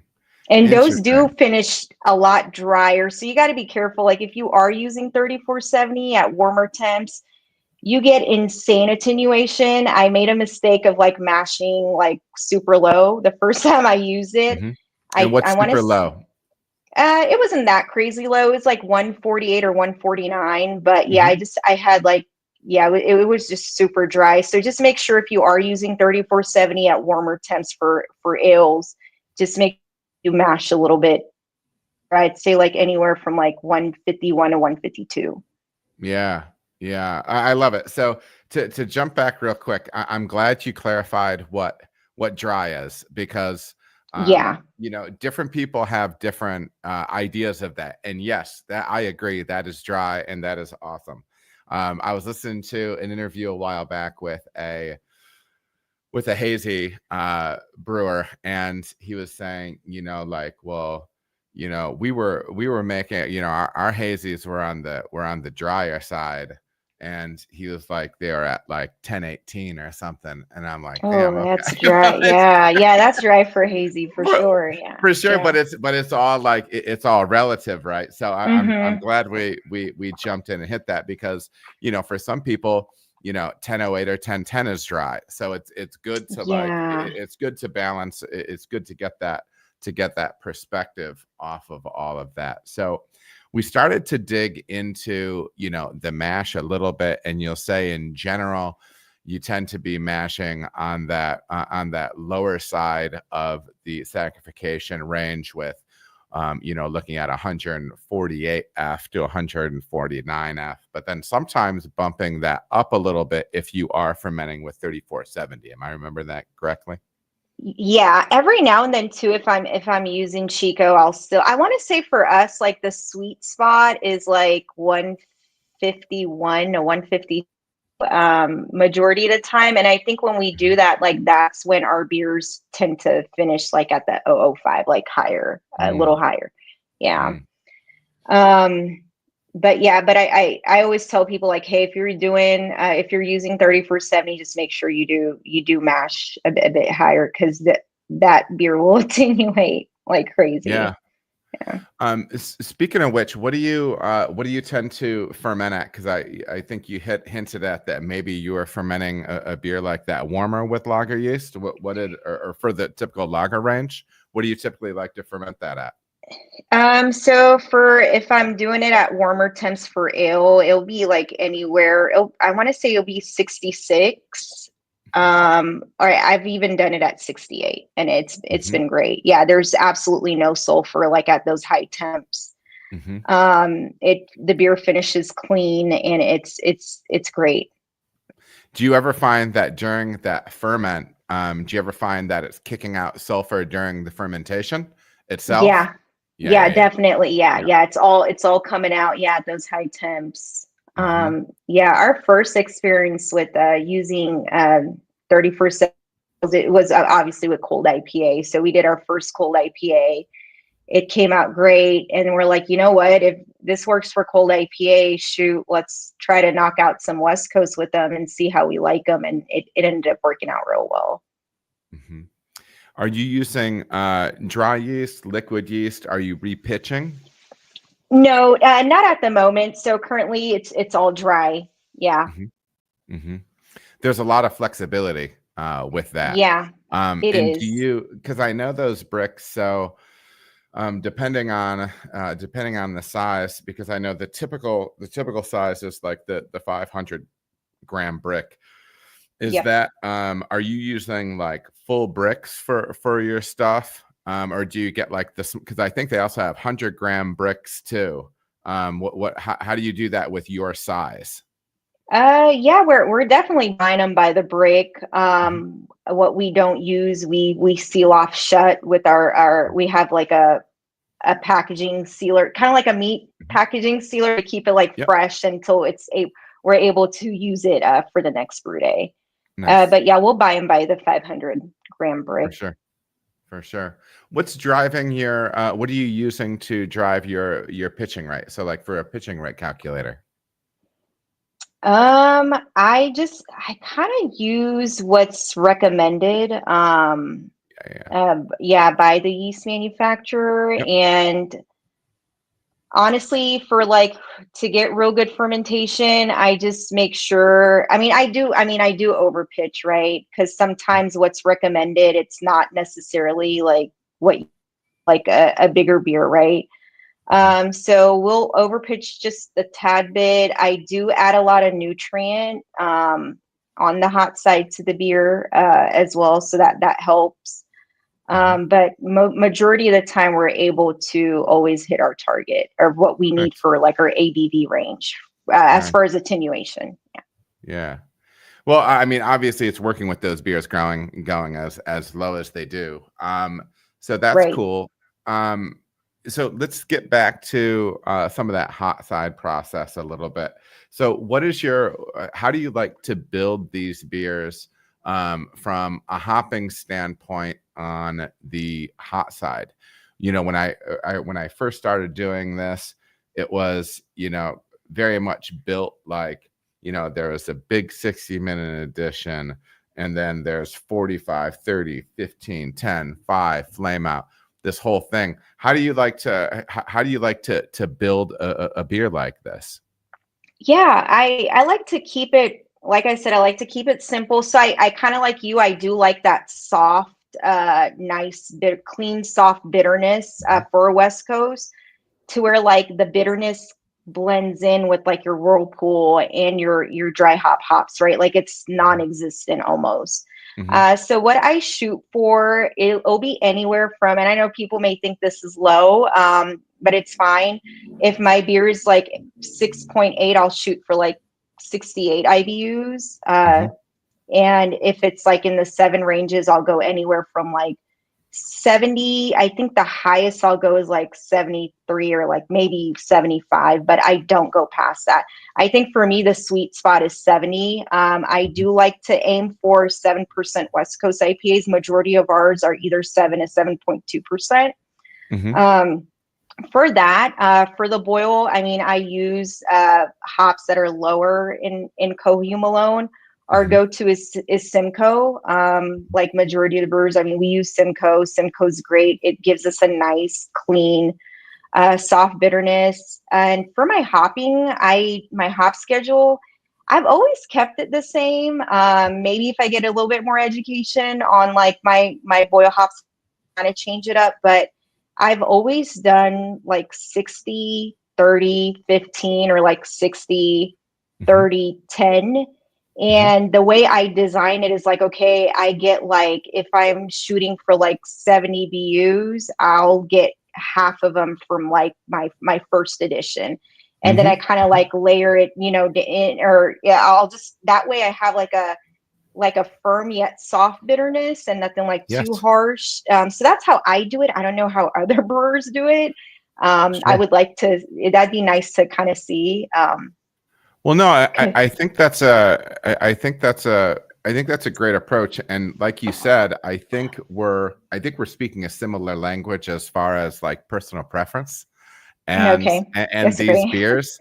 And those do finish a lot drier. So you got to be careful. Like if you are using 3470 at warmer temps, you get insane attenuation. I made a mistake of like mashing like super low the first time I used it. And what's super low? It wasn't that crazy low. It was like 148 or 149. But yeah, Mhm. I had like, yeah, it was just super dry. So just make sure if you are using 3470 at warmer temps for ales, just make you mash a little bit. I'd say like anywhere from like 151 to 152. Yeah, yeah, I love it. So to jump back real quick, I'm glad you clarified what dry is because Yeah. different people have different ideas of that. And yes, that I agree, that is dry and that is awesome. I was listening to an interview a while back with a hazy brewer, and he was saying, like, well, we were making, our hazies were on the drier side, and he was like, they were at like 1018 or something, and I'm like, Oh, damn, that's okay. dry. Yeah. Yeah, that's dry for hazy for for, sure. Yeah. for sure, Yeah. but it's all like it's all relative, right? So I'm Mm-hmm. glad we jumped in and hit that because for some people 1008 or 1010 is dry, so it's good to Yeah. it's good to balance, it's good to get that perspective off of all of that. So we started to dig into the mash a little bit, and you'll say in general you tend to be mashing on that lower side of the sacrification range with looking at 148F to 149F, but then sometimes bumping that up a little bit if you are fermenting with 3470. Am I remember that correctly? Yeah, every now and then too, if I'm using Chico, I want to say for us, like the sweet spot is like 151 to 150 majority of the time. And I think when we do Mhm. that, like that's when our beers tend to finish like at the 005, like higher, a little Mm, higher. Yeah. mm. Um, but yeah, but I always tell people like, hey, if you're using 3470, just make sure you do mash a bit higher because that beer will attenuate like Yeah. crazy. Yeah. Speaking of which, what do you tend to ferment at? Because I think you hinted at that maybe you are fermenting a beer like that warmer with lager yeast. Or for the typical lager range, what do you typically like to ferment that at? So for if I'm doing it at warmer temps for ale, it'll be like anywhere. I want to say it'll be 66. Or I've even done it at 68, and it's Hmm. been great. Yeah, there's absolutely no sulfur like at those high temps. Hmm. The beer finishes clean, and it's great. Do you ever find that during that ferment, do you ever find that it's kicking out sulfur during the fermentation itself? Yeah, Yeah, yeah, yeah, yeah, definitely. Yeah, yeah. yeah. It's all coming out. Yeah, at those high temps. Hmm. Yeah, our first experience with using 31st, it was obviously with cold IPA. So we did our first cold IPA. It came out great, and we're like, you know what? If this works for cold IPA, shoot, let's try to knock out some West Coast with them and see how we like them. And it ended up working out real well. Hmm. Are you using dry yeast, liquid yeast? Are you repitching? No, not at the moment. So currently, it's all dry. Yeah, Hmm. Hmm. There's a lot of flexibility with that. yeah, it And do is. you, because I know those bricks, so depending on the size, because I know the typical size is like the 500-gram brick. Is Yep. that are you using like full bricks for your stuff? Or do you get like this? Because I think they also have 100-gram bricks too. How do you do that with your size? Yeah, we're definitely buying them by the brick. Mhm. What we don't use, we seal off shut with our we have like a packaging sealer, kind of like a meat Mhm. packaging sealer to keep it like Yep. fresh until we're able to use it for the next brew day. Nice. But yeah, we'll buy them by the 500-gram For brick. sure. For sure. What are you using to drive your pitching rate? So like for a pitching rate calculator. I kind of use what's recommended. Yeah, yeah. Yeah, by the yeast manufacturer. Yep. And honestly, for like to get real good fermentation, I just make sure. I do over pitch, right? Because sometimes what's recommended, it's not necessarily like what like a bigger beer, right? So we'll overpitch just a tad bit. I do add a lot of nutrient on the hot side to the beer as well, so that helps. But majority of the time, we're able to always hit our target or what we need Nice. for like our ABV range as far as attenuation. Yeah. Yeah. Well, I mean, obviously, it's working with those beers going as low as they do. So that's Right. cool. So let's get back to some of that hot side process a little bit. So, what is how do you like to build these beers from a hopping standpoint on the hot side? You know, when I first started doing this, it was, very much built like, there was a big 60-minute edition, and then there's 45, 30, 15, 10, 5, flame out, this whole thing. How do you like to build a beer like this? Yeah, I like to keep it, like I said, I like to keep it simple. So I kind of like you, I do like that soft, nice, clean, soft bitterness for West Coast, to where like the bitterness blends in with like your whirlpool and your dry hops, right? Like it's non-existent almost. So what I shoot for, it'll be anywhere from, and I know people may think this is low, but it's fine. If my beer is like 6.8, I'll shoot for like 68 IBUs. And if it's like in the 7 ranges, I'll go anywhere from like 70. I think the highest I'll go is like 73 or like maybe 75, but I don't go past that. I think for me, the sweet spot is 70. I do like to aim for 7% West Coast IPAs. Majority of ours are either 7 to 7.2%. For that, for the boil, I mean, I use hops that are lower in cohum alone. Our go-to is Simcoe. Like majority of the brewers, I mean, we use Simcoe. Simcoe's great. It gives us a nice, clean, soft bitterness. And for my hopping, my hop schedule, I've always kept it the same. Maybe if I get a little bit more education on like my boil hops, kind of change it up. But I've always done like 60, 30, 15, or like 60, 30, 10. And the way I design it is like, okay, I get like, if I'm shooting for like 70 BUs, I'll get half of them from like my first edition. And then I kind of like layer it, I'll just, that way I have like a firm yet soft bitterness and nothing like too harsh. So that's how I do it. I don't know how other brewers do it. I would like to, that'd be nice to kind of see. Well, no, I think that's a great approach. And like you said, I think we're speaking a similar language as far as like personal preference and these beers.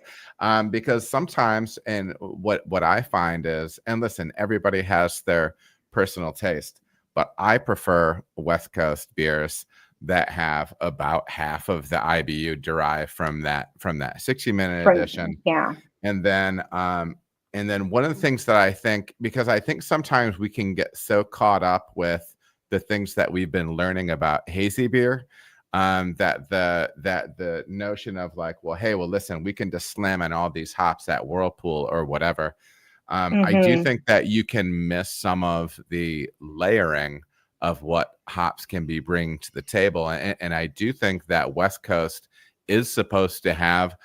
Because sometimes, and what I find is, and listen, everybody has their personal taste, but I prefer West Coast beers that have about half of the IBU derived from that 60-minute edition. Yeah. And then one of the things that I think, because I think sometimes we can get so caught up with the things that we've been learning about hazy beer, that the notion of like, well, hey, well, listen, we can just slam in all these hops at Whirlpool or whatever. I do think that you can miss some of the layering of what hops can be bringing to the table. And I do think that West Coast is supposed to have,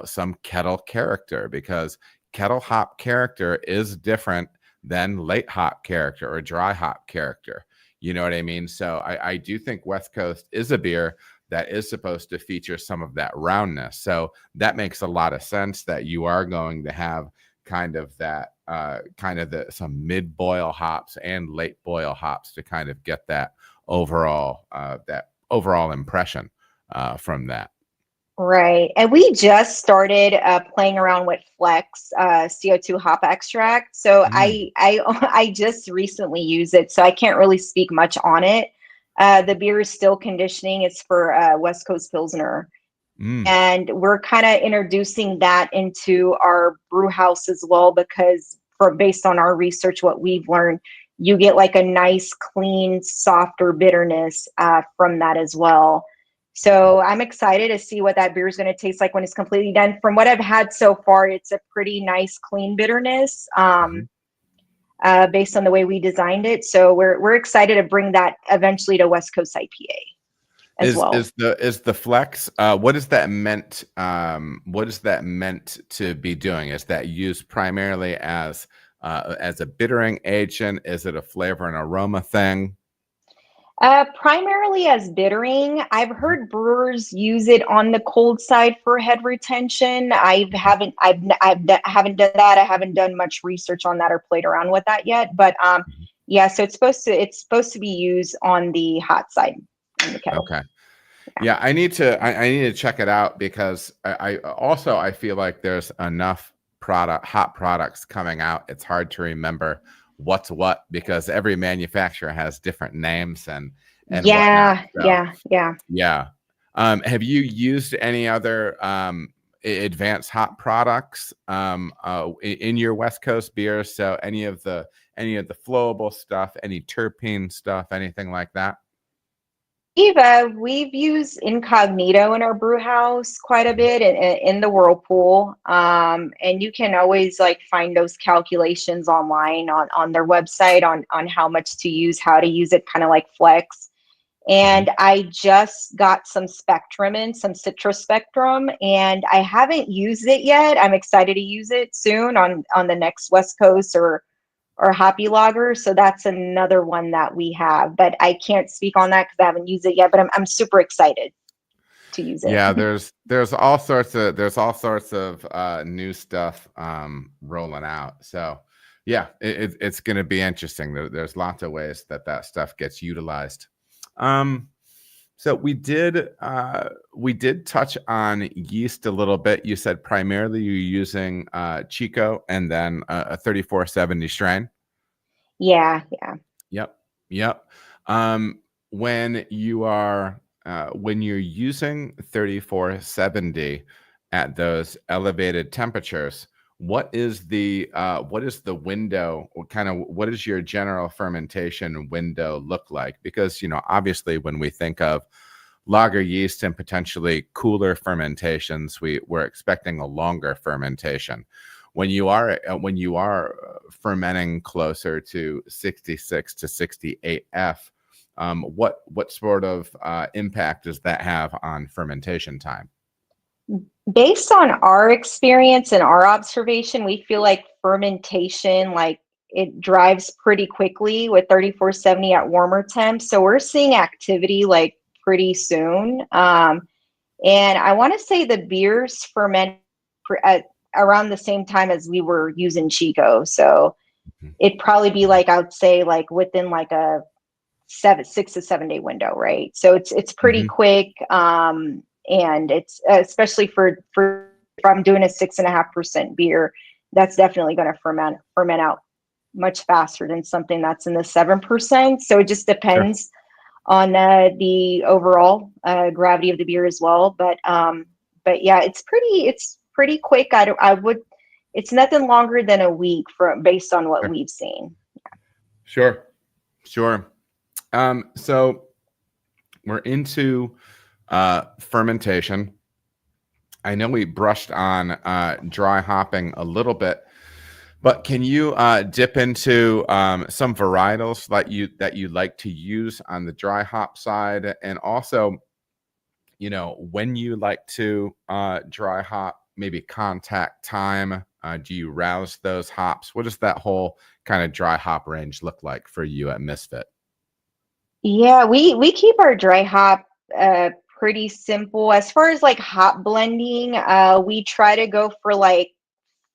some kettle character, because kettle hop character is different than late hop character or dry hop character. You know what I mean? So I do think West Coast is a beer that is supposed to feature some of that roundness. So that makes a lot of sense that you are going to have kind of that, some mid boil hops and late boil hops to kind of get that overall impression from that. Right. And we just started playing around with Flex CO2 hop extract. So I just recently used it, so I can't really speak much on it. The beer is still conditioning. It's for West Coast Pilsner. And we're kind of introducing that into our brew house as well, because based on our research, what we've learned, you get like a nice, clean, softer bitterness from that as well. So I'm excited to see what that beer is going to taste like when it's completely done. From what I've had so far, it's a pretty nice, clean bitterness, based on the way we designed it. So we're excited to bring that eventually to West Coast IPA as well. Is the flex, what is that meant? What is that meant to be doing? Is that used primarily as a bittering agent? Is it a flavor and aroma thing? Primarily as bittering. I've heard brewers use it on the cold side for head retention. I haven't done that. I haven't done much research on that or played around with that yet. But yeah, so it's supposed to be used on the hot side in the kettle. Okay. Yeah, I need to check it out because I feel like there's enough hot products coming out. It's hard to remember what's what because every manufacturer has different names and yeah, whatnot. So, yeah. Have you used any other advanced hop products in your West Coast beers? So any of the flowable stuff, any terpene stuff, anything like that? We've used incognito in our brew house quite a bit in the whirlpool. And you can always like find those calculations online on their website on how much to use, how to use it, kind of like Flex. And I just got some citrus spectrum, and I haven't used it yet. I'm excited to use it soon on the next West Coast or hoppy lager. So that's another one that we have, but I can't speak on that because I haven't used it yet, but I'm super excited to use it. Yeah, there's all sorts of new stuff rolling out. So yeah, it's going to be interesting. There's lots of ways that stuff gets utilized. So we did touch on yeast a little bit. You said primarily you're using Chico and then a 3470 strain. Yeah. Yep. When you're using 3470 at those elevated temperatures, what is the window, or kind of what is your general fermentation window look like? Because obviously when we think of lager yeast and potentially cooler fermentations, we're expecting a longer fermentation. When you are fermenting closer to 66 to 68 F, what sort of impact does that have on fermentation time? Based on our experience and our observation, we feel like fermentation, like it drives pretty quickly with 3470 at warmer temps. So we're seeing activity like pretty soon. And I want to say the beers ferment at around the same time as we were using Chico. So it'd probably be like, I would say like within like a 6 to 7 day window, right? So it's pretty quick. And it's especially for if I'm doing a 6.5% beer, that's definitely going to ferment out much faster than something that's in the 7%. So it just depends on the overall gravity of the beer as well. But yeah, it's pretty quick. It's nothing longer than a week based on what we've seen. Sure. So we're into fermentation. I know we brushed on dry hopping a little bit, but can you dip into some varietals that you like to use on the dry hop side, and also, when you like to dry hop, maybe contact time? Do you rouse those hops? What does that whole kind of dry hop range look like for you at Misfit? Yeah, we keep our dry hop pretty simple. As far as like hop blending, we try to go for like,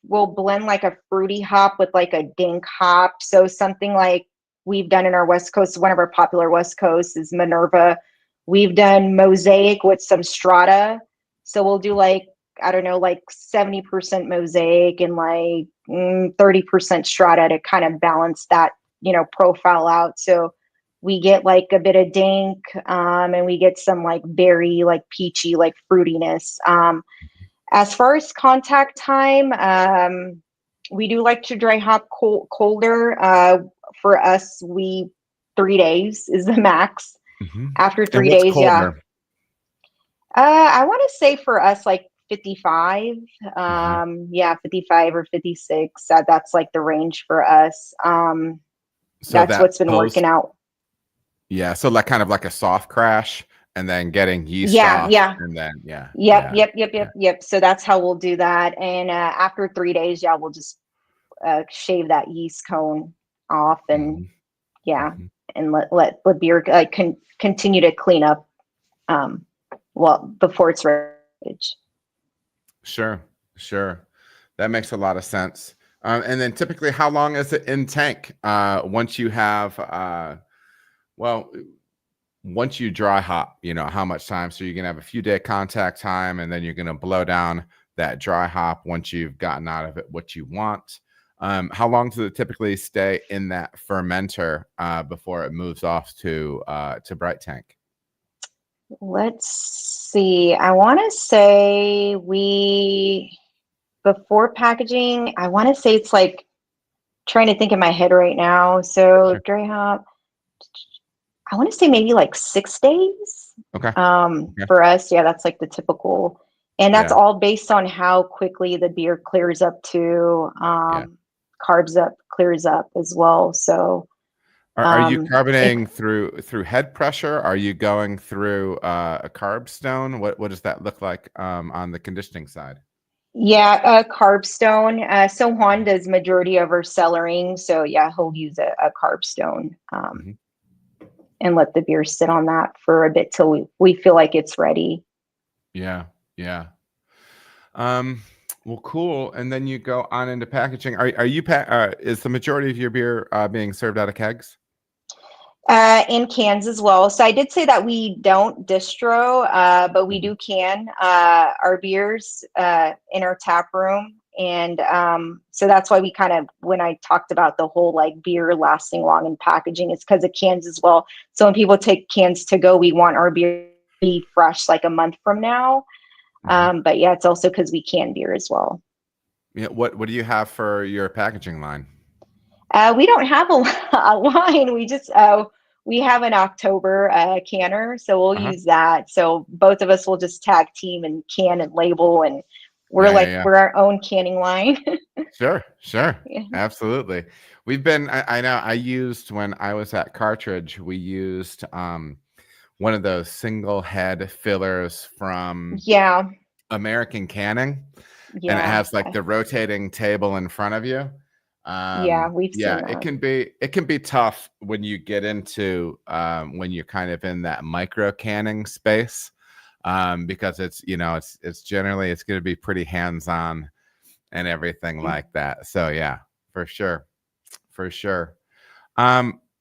we'll blend like a fruity hop with like a dink hop. So something like we've done in our West Coast, one of our popular West Coast is Minerva. We've done Mosaic with some Strata. So we'll do like, I don't know, like 70% Mosaic and like 30% Strata to kind of balance that, profile out. So we get like a bit of dink, and we get some like berry, like peachy, like fruitiness. As far as contact time, we do like to dry hop colder. For us, 3 days is the max. After 3 days, colder? I want to say for us, like 55. Mhm. Yeah, 55 or 56. That's like the range for us. So That's that what's been working post, out. yeah. So like kind of like a soft crash, and then getting yeast Yeah, off, yeah. and then yeah, Yep, yeah, yep, yep, yeah. yep, yep. So that's how we'll do that. And after 3 days, yeah, we'll just shave that yeast cone off, and Mhm, yeah, mhm. and let the beer continue to clean up. Um, well, before it's ready. Sure, sure. That makes a lot of sense. And then typically, how long is it in tank? Once you have, well, once you dry hop, how much time? So you're gonna have a few day contact time, and then you're gonna blow down that dry hop once you've gotten out of it what you want. How long does it typically stay in that fermenter before it moves off to bright tank? Let's see. I want to say before packaging, I want to say it's like trying to think in my head right now. So Sure. dry hop, I want to say maybe like 6 days. Okay. Okay. For us, yeah, that's like the typical, and that's Yeah. all based on how quickly the beer clears up to Yeah. clears up as well. So Are you it carbonating through head pressure? Are you going through a carb stone? What does that look like on the conditioning side? Yeah, carb stone. So Juan does majority of our cellaring. So yeah, he'll use a carb stone Mhm. and let the beer sit on that for a bit till we feel like it's ready. Yeah, yeah. Um, well, cool. And then you go on into packaging. Are you is the majority of your beer being served out of kegs? In cans as well. So I did say that we don't distro, but we Mhm. do can our beers in our tap room. And so that's why we kind of, when I talked about the whole like beer lasting long in packaging, it's because of cans as well. So when people take cans to go, we want our beer to be fresh like a month from now. Mhm. But yeah, it's also because we can beer as well. Yeah. What do you have for your packaging line? We don't have a line. We have an October canner, so we'll Uh-huh. use that. So both of us will just tag team and can and label, and Yeah, yeah, yeah. we're our own canning line. Sure, sure. Yeah. Absolutely. We've been, I know I used when I was at Cartridge, we used one of those single head fillers from Yeah, American Canning, and it yeah, has like the rotating table in front of you. yeah. We've Yeah, seen that. it can be tough when you get into when you're kind of in that micro canning space, because it's generally it's going to be pretty hands on and everything like that. So yeah, for sure, for sure.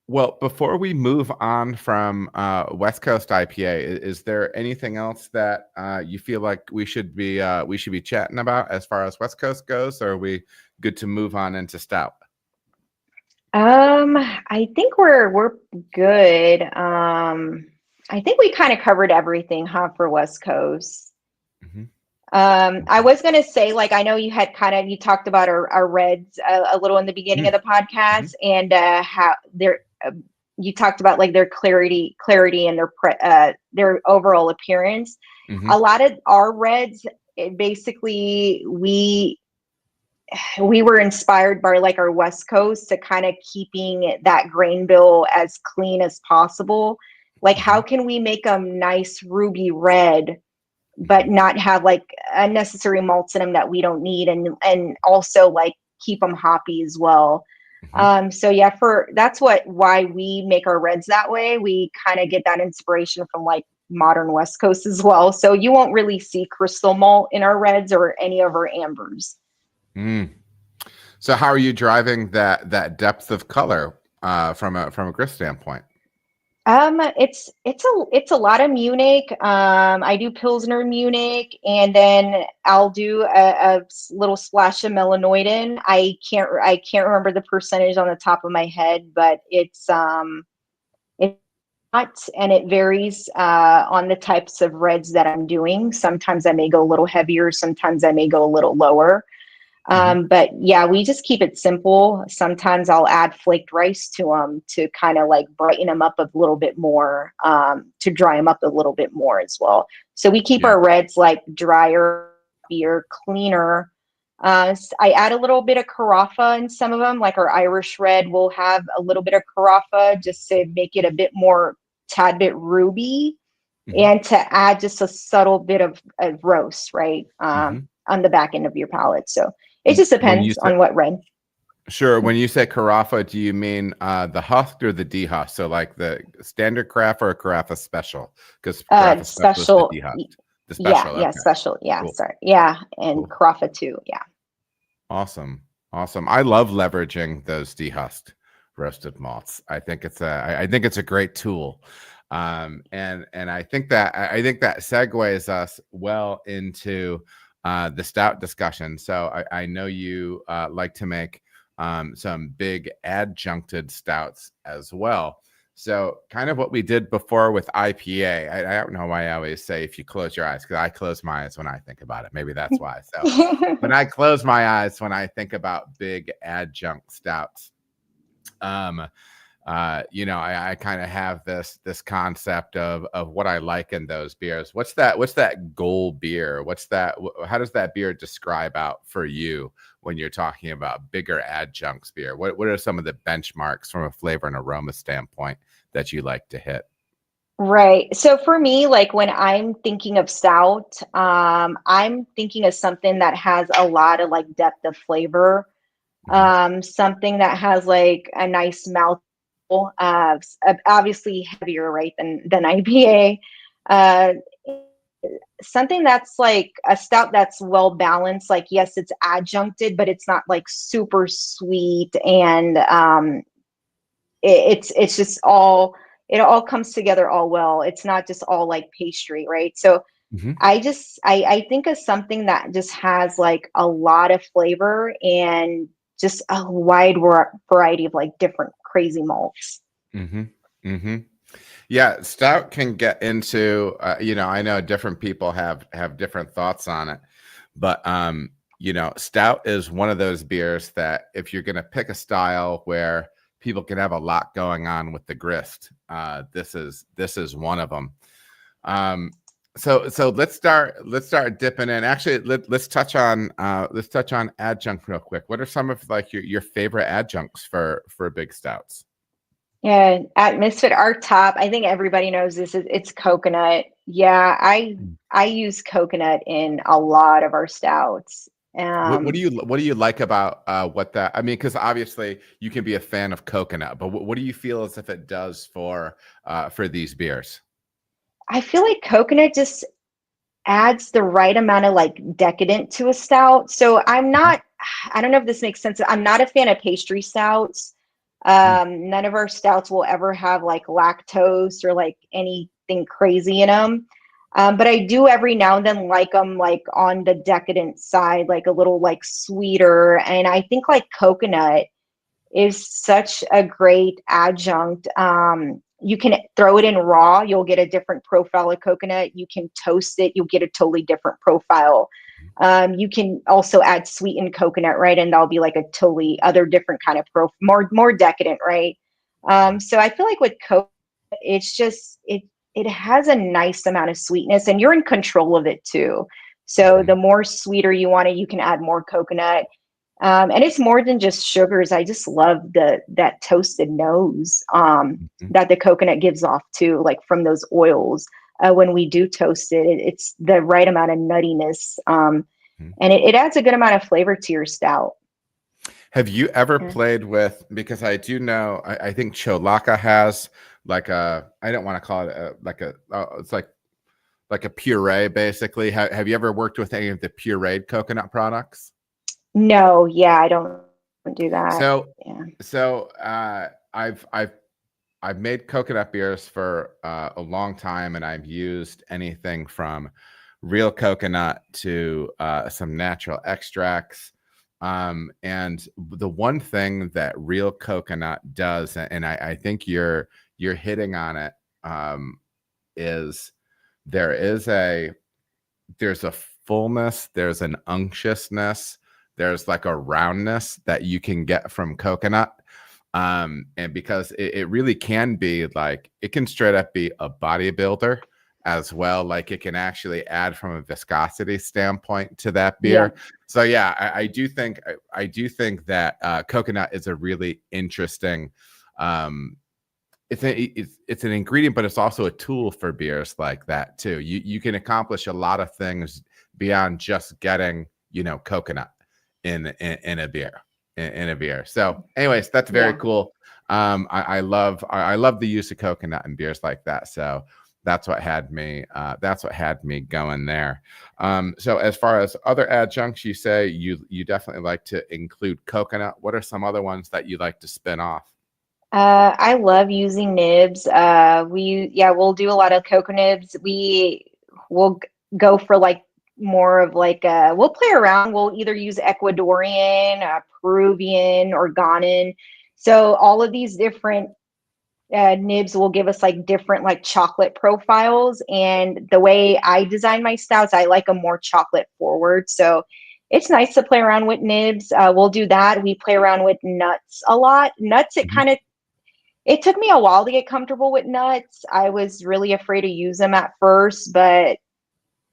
Well, before we move on from West Coast IPA, is there anything else that you feel like we should be chatting about as far as West Coast goes, or are we good to move on into stout? I think we're good. I think we kind of covered everything, huh, for West Coast. Hmm. I was going to say, like, I know you had you talked about our reds a little in the beginning of the Hmm. podcast, and how you talked about like their clarity and their overall appearance. Hmm. A lot of our reds, basically, we were inspired by like our West Coast to kind of keeping that grain bill as clean as possible. Like, how Hmm. can we make a nice ruby red but Hmm. not have like unnecessary malts in them that we don't need, and also like keep them hoppy as well. Hmm. So yeah, for that's why we make our reds that way. We kind of get that inspiration from like modern West Coast as well. So you won't really see crystal malt in our reds or any of our ambers. Mm. So how are you driving that depth of color from a grist standpoint? It's a lot of Munich. I do Pilsner Munich, and then I'll do a little splash of melanoidin. I can't remember the percentage on the top of my head, but it's not, and it varies on the types of reds that I'm doing. Sometimes I may go a little heavier, sometimes I may go a little lower. But yeah, we just keep it simple. Sometimes I'll add flaked rice to them to kind of like brighten them up a little bit more, to dry them up a little bit more as well. So we keep our reds like drier, beer, cleaner. I add a little bit of carafa in some of them, like our Irish red will have a little bit of carafa just to make it a bit more, tad bit ruby, and to add just a subtle bit of roast, right? On the back end of your palate. So it just depends on what red. Sure. When you say carafa, do you mean the husk or the dehusk? So like the standard carafa or carafa special? Because carafa special is the dehusk. The special. Yeah, special. Yeah, cool. Sorry. Yeah, and carafa too. Yeah. Awesome. I love leveraging those dehusked roasted malts. I think it's a great tool. And I think that segues us well into the stout discussion. So I know you like to make some big adjuncted stouts as well. So kind of what we did before with IPA. I don't know why I always say if you close your eyes, because I close my eyes when I think about it. Maybe that's why. So when I close my eyes when I think about big adjunct stouts, I kind of have this concept of what I like in those beers. What's that goal beer? How does that beer describe out for you when you're talking about bigger adjuncts beer? What are some of the benchmarks from a flavor and aroma standpoint that you like to hit? Right. So for me, like when I'm thinking of stout, I'm thinking of something that has a lot of like depth of flavor. Something that has like a nice mouth, obviously heavier, right, than IPA. Something that's like a stout that's well balanced. Like, yes, it's adjuncted, but it's not like super sweet, and it's just all, it all comes together all well. It's not just all like pastry, right? So I think of something that just has like a lot of flavor and just a wide variety of like different crazy malts. Yeah, stout can get into I know different people have different thoughts on it, but stout is one of those beers that if you're going to pick a style where people can have a lot going on with the grist, this is one of them. So let's start dipping in. Actually, let's touch on adjunct real quick. What are some of like your favorite adjuncts for big stouts? Yeah, at Misfit, our top, I think everybody knows this, it's coconut. Yeah, I use coconut in a lot of our stouts. What do you like about what that? I mean, because obviously you can be a fan of coconut, but what do you feel as if it does for these beers? I feel like coconut just adds the right amount of like decadent to a stout. So I don't know if this makes sense. I'm not a fan of pastry stouts. None of our stouts will ever have like lactose or like anything crazy in them. But I do every now and then like them like on the decadent side, like a little like sweeter. And I think like coconut is such a great adjunct. You can throw it in raw, you'll get a different profile of coconut. You can toast it, you'll get a totally different profile. You can also add sweetened coconut, right? And that'll be like a totally other different kind of more decadent, right? So I feel like with coconut, it's just it has a nice amount of sweetness, and you're in control of it too. So the more sweeter you want it, you can add more coconut. And it's more than just sugars. I just love that toasted nose that the coconut gives off too, like from those oils. When we do toast it, it's the right amount of nuttiness, and it adds a good amount of flavor to your stout. Have you ever played with, because I do know, I think Cholaka has like I don't want to call it it's like a puree basically. Have you ever worked with any of the pureed coconut products? No, yeah, I don't do that. So I've made coconut beers for a long time, and I've used anything from real coconut to some natural extracts. And the one thing that real coconut does, and I think you're hitting on it, is there's a fullness, there's an unctuousness there's like a roundness that you can get from coconut. And because it really can be like, it can straight up be a bodybuilder as well. Like it can actually add from a viscosity standpoint to that beer. So yeah, I do think that coconut is a really interesting, it's an ingredient, but it's also a tool for beers like that too. You can accomplish a lot of things beyond just getting, coconut in a beer. In a beer. So anyways, that's very cool. I love the use of coconut in beers like that. So that's what had me going there. So as far as other adjuncts, you say you definitely like to include coconut. What are some other ones that you like to spin off? I love using nibs. We'll do a lot of cocoa nibs. We'll go for like more of like we'll play around. We'll either use Ecuadorian, Peruvian, or Ghanan. So all of these different nibs will give us like different like chocolate profiles. And the way I design my stouts, I like them more chocolate forward. So it's nice to play around with nibs. We'll do that. We play around with nuts a lot. Nuts, it took me a while to get comfortable with nuts. I was really afraid to use them at first, but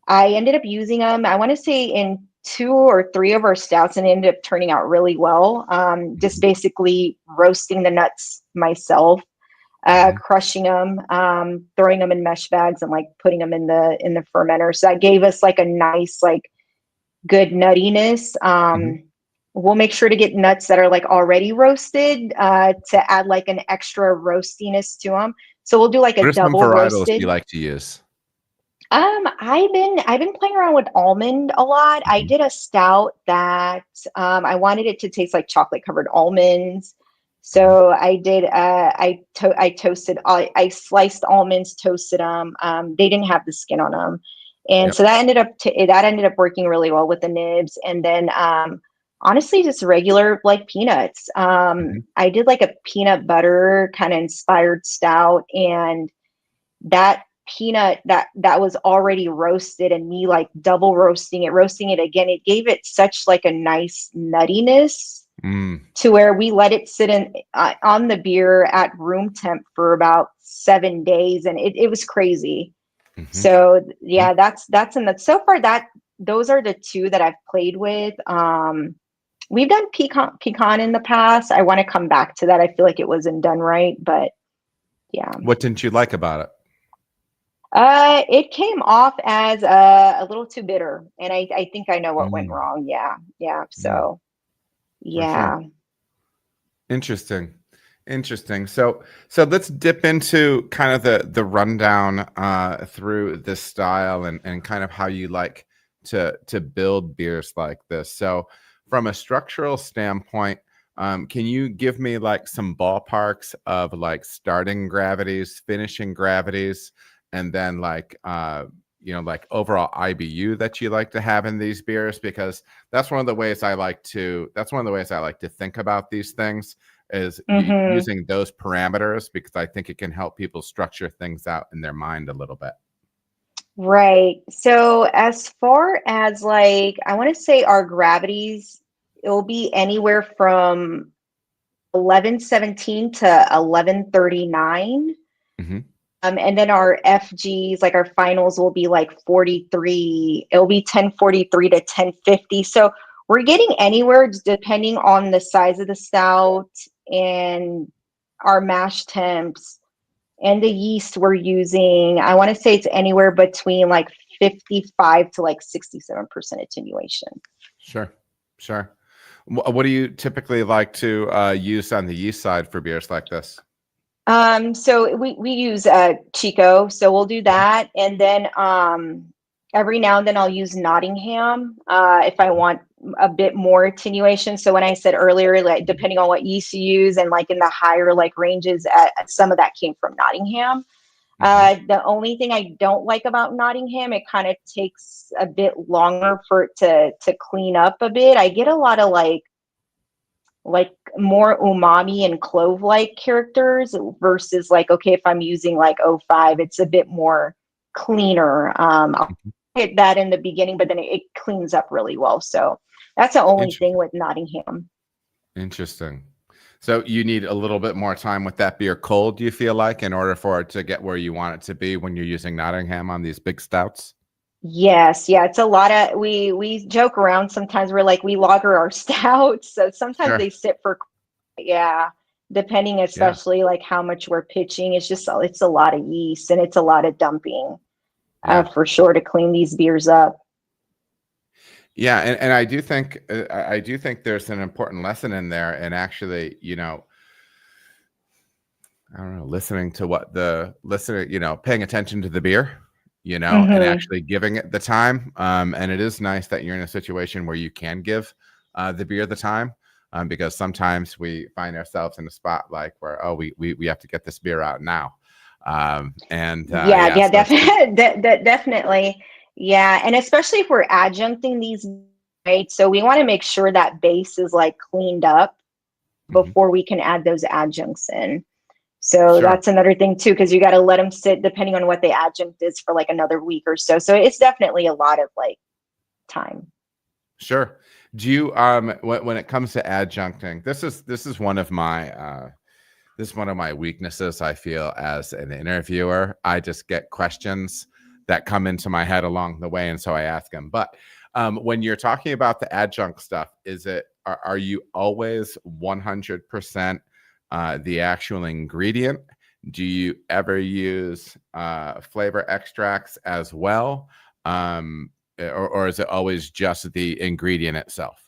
I ended up using them, I want to say in 2 or 3 of our stouts, and it ended up turning out really well. Just basically roasting the nuts myself, crushing them, throwing them in mesh bags and like putting them in the fermenter. So that gave us like a nice, like good nuttiness. We'll make sure to get nuts that are like already roasted to add like an extra roastiness to them. So we'll do like a double roasted. You like to use? I've been playing around with almond a lot. I did a stout that I wanted it to taste like chocolate covered almonds. So I did. I sliced almonds, toasted them. They didn't have the skin on them, and so that ended up working really well with the nibs. And then honestly, just regular like peanuts. I did like a peanut butter kind of inspired stout, and that peanut that was already roasted, and me like double roasting it again, it gave it such like a nice nuttiness to where we let it sit in on the beer at room temp for about 7 days, and it was crazy. So yeah, that's in the so far that those are the 2 that I've played with. We've done pecan in the past. I want to come back to that. I feel like it wasn't done right, but yeah. What didn't you like about it? It came off as a little too bitter, and I think I know what went wrong. Yeah. So, yeah. Sure. Interesting. So let's dip into kind of the rundown through this style and kind of how you like to build beers like this. So from a structural standpoint, can you give me like some ballparks of like starting gravities, finishing gravities, and then like like overall IBU that you like to have in these beers? Because that's one of the ways I like to think about these things, is using those parameters, because I think it can help people structure things out in their mind a little bit. Right. So as far as like, I want to say our gravities, it'll be anywhere from 1117 to 1139. And then our FGs, like our finals, will be like 43. It'll be 1043 to 1050. So we're getting anywhere depending on the size of the stout and our mash temps and the yeast we're using. I want to say it's anywhere between like 55 to like 67% attenuation. Sure. What do you typically like to use on the yeast side for beers like this? So we use Chico, so we'll do that, and then every now and then I'll use Nottingham if I want a bit more attenuation. So when I said earlier, like depending on what yeast you use, and like in the higher like ranges, some of that came from Nottingham. The only thing I don't like about Nottingham, it kind of takes a bit longer for it to clean up a bit. I get a lot of like more umami and clove like characters versus like, okay, if I'm using like 05, it's a bit more cleaner. I'll get that in the beginning, but then it cleans up really well. So that's the only thing with Nottingham. Interesting. So you need a little bit more time with that beer cold, do you feel like, in order for it to get where you want it to be when you're using Nottingham on these big stouts? Yes, yeah, it's a lot of we joke around sometimes. We're like we lager our stouts, so sometimes Sure. they sit for depending Yeah. especially like how much we're pitching. It's a lot of yeast and it's a lot of dumping Yeah. for sure to clean these beers up. Yeah, and I do think there's an important lesson in there, and actually, I don't know, listening to what the listener, paying attention to the beer, and Hmm. actually giving it the time. And it is nice that you're in a situation where you can give the beer the time, because sometimes we find ourselves in a spot like where, oh, we have to get this beer out now. Yeah, So definitely. Yeah, and especially if we're adjuncting these, right? So we want to make sure that base is like cleaned up Mhm. before we can add those adjuncts in. So Sure. that's another thing too, because you got to let them sit depending on what the adjunct is for like another week or so. So it's definitely a lot of like time. Sure. Do you when it comes to adjuncting, this is one of my this is one of my weaknesses, I feel, as an interviewer. I just get questions that come into my head along the way, and so I ask them. But when you're talking about the adjunct stuff, are you always 100% the actual ingredient? Do you ever use flavor extracts as well? Or is it always just the ingredient itself?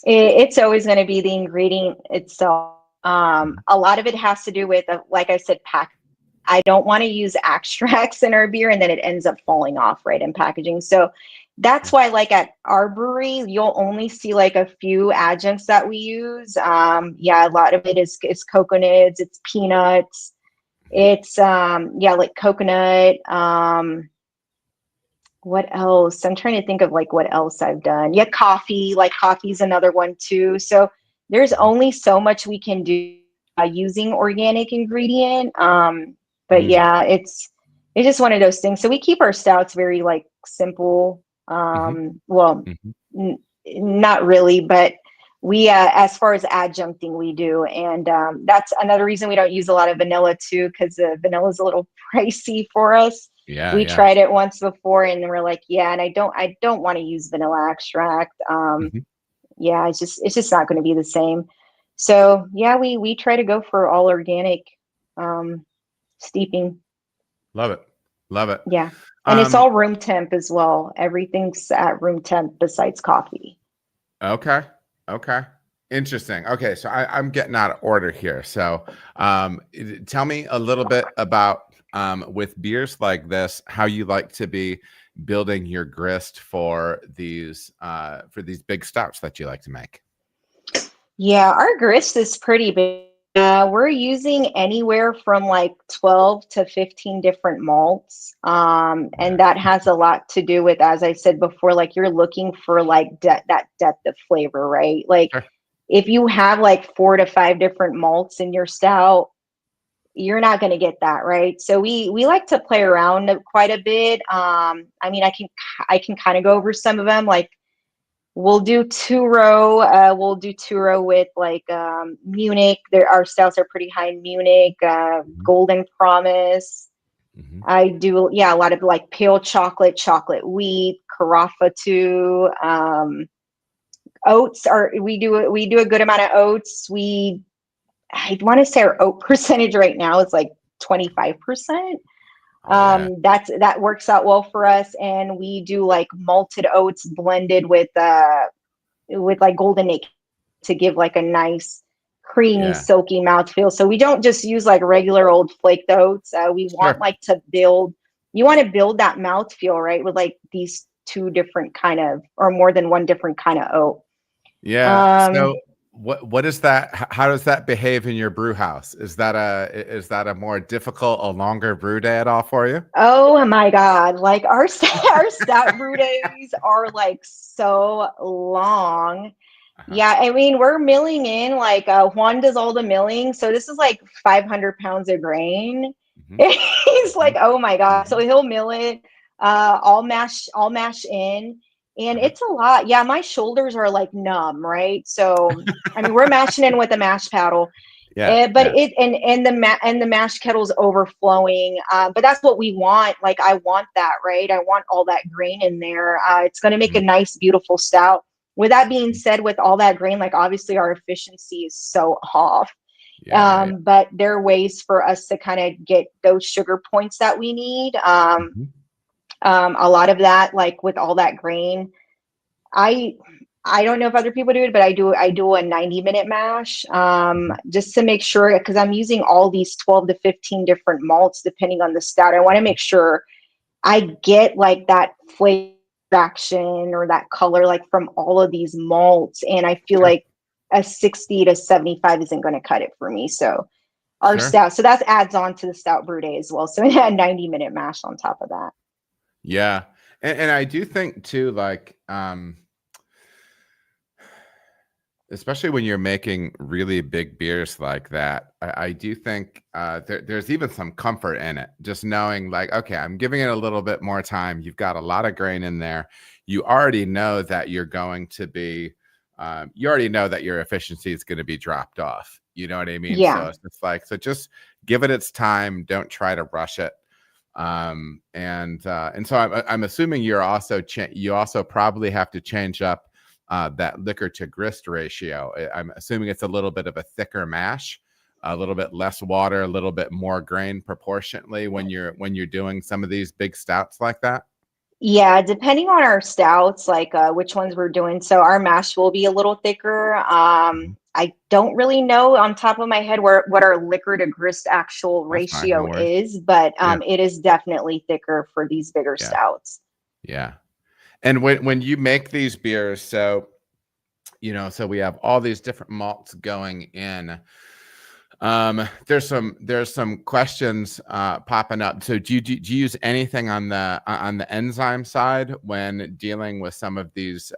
It's always going to be the ingredient itself. Mhm. A lot of it has to do with, like I said, pack. I don't want to use extracts in our beer and then it ends up falling off right in packaging. So that's why, like at our brewery, you'll only see like a few adjuncts that we use. Yeah, a lot of it is coconuts, it's peanuts, it's like coconut. What else? I'm trying to think of like what else I've done. Yeah, coffee, like coffee's another one too. So there's Mhm. only so much we can do using organic ingredient. But Mm. yeah, it's just one of those things. So we keep our stouts very like simple. Mhm. Well, Mhm. n- not really, but we as far as adjuncting we do, and that's another reason we don't use a lot of vanilla too, because vanilla is a little pricey for us. Yeah, We yeah. tried it once before and we're like, yeah, and I don't want to use vanilla extract. Mhm. Yeah, it's just not going to be the same. So yeah, we try to go for all organic um steeping. Love it. Love it. Yeah. And it's Um, all room temp as well. Everything's at room temp besides coffee. okay. Okay. Interesting. Okay, so I'm getting out of order here. So, tell me a little bit about with beers like this, how you like to be building your grist for these big stouts that you like to make. Yeah, our grist is pretty big. We're using anywhere from like 12 to 15 different malts. And Yeah. that has a lot to do with, as I said before, like you're looking for like that depth of flavor, right? Like Sure. if you have like 4 to 5 different malts in your stout, you're not going to get that, right? So we like to play around quite a bit. I mean, I can kind of go over some of them, like we'll do two row. We'll do two row with like Munich. Our stouts are pretty high in Munich. Mhm. Golden Promise. Mhm. I do, yeah, a lot of like pale chocolate, chocolate wheat, carafa too. Oats are we do a good amount of oats. I want to say our oat percentage right now is like 25%. Oh yeah. That works out well for us, and we do like malted oats blended with like golden egg to give like a nice creamy Yeah. silky mouthfeel. So we don't just use like regular old flaked oats. We want Sure. like to build, you want to build that mouthfeel, right, with like these two different kind of, or more than one different kind of oat. Yeah. um So what is that? How does that behave in your brew house? Is that a more difficult, a longer brew day at all for you? oh my god, like our our stout brew days are like so long. Uh-huh. Yeah, I mean, we're milling in like Juan does all the milling. So this is like 500 pounds of grain. Mhm. He's like, Mhm. oh my God. So Mhm. he'll mill it. all mash in. And Uh-huh. it's a lot. Yeah, my shoulders are like numb, right? So, I mean, we're mashing in with a mash paddle. Yeah, But yeah, it and the mash kettle's overflowing. But that's what we want. Like I want that, right? I want all that grain in there. It's going to make a mhm, nice, beautiful stout. With that being said, with all that grain, like obviously our efficiency is so off. yeah, yeah, yeah. But there are ways for us to kind of get those sugar points that we need. Mhm. A lot of that, like with all that grain, I I don't know if other people do it, but I do a 90-minute mash Mhm. just to make sure because I'm using all these 12 to 15 different malts depending on the stout. I want to make sure I get like that flavor action or that color like from all of these malts. And I feel Sure, like a 60 to 75 isn't going to cut it for me. So our sure. stout, so that adds on to the stout brew day as well. So a 90-minute mash on top of that. Yeah. And I do think too, like, especially when you're making really big beers like that, I do think there's even some comfort in it. Just knowing, like, okay, I'm giving it a little bit more time. You've got a lot of grain in there. You already know that you're going to be, you already know that your efficiency is going to be dropped off. You know what I mean? So Yeah. it's just like, so just give it its time. Don't try to rush it. And so I'm assuming you also probably have to change up that liquor to grist ratio. I'm assuming it's a little bit of a thicker mash, a little bit less water, a little bit more grain proportionately when you're doing some of these big stouts like that. Yeah, depending on our stouts, like which ones we're doing. So our mash will be a little thicker. Mhm. I don't really know on top of my head where what our liquor to grist actual That's fine. No ratio worries. is, but Yeah, it is definitely thicker for these bigger yeah, stouts. yeah. And when you make these beers, so so we have all these different malts going in. There's some questions popping up. So do you use anything on the enzyme side when dealing with some of these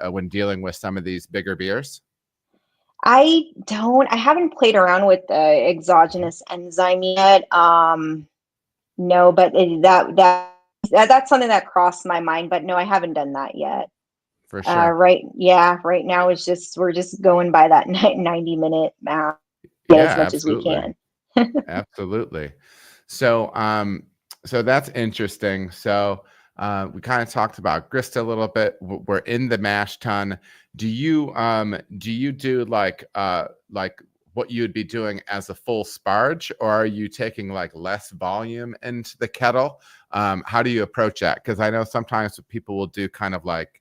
bigger beers? I haven't played around with the Mhm. exogenous enzyme yet. No, but that's something that crossed my mind, but no, I haven't done that yet. For sure. Right, yeah, right now it's just we're just going by that 90-minute math, get Yeah, as much as we absolutely. can. Absolutely. So, so that's interesting. So, we kind of talked about grist a little bit. We're in the mash tun. Do you do like what you'd be doing as a full sparge, or are you taking like less volume into the kettle? How do you approach that? Because I know sometimes people will do kind of like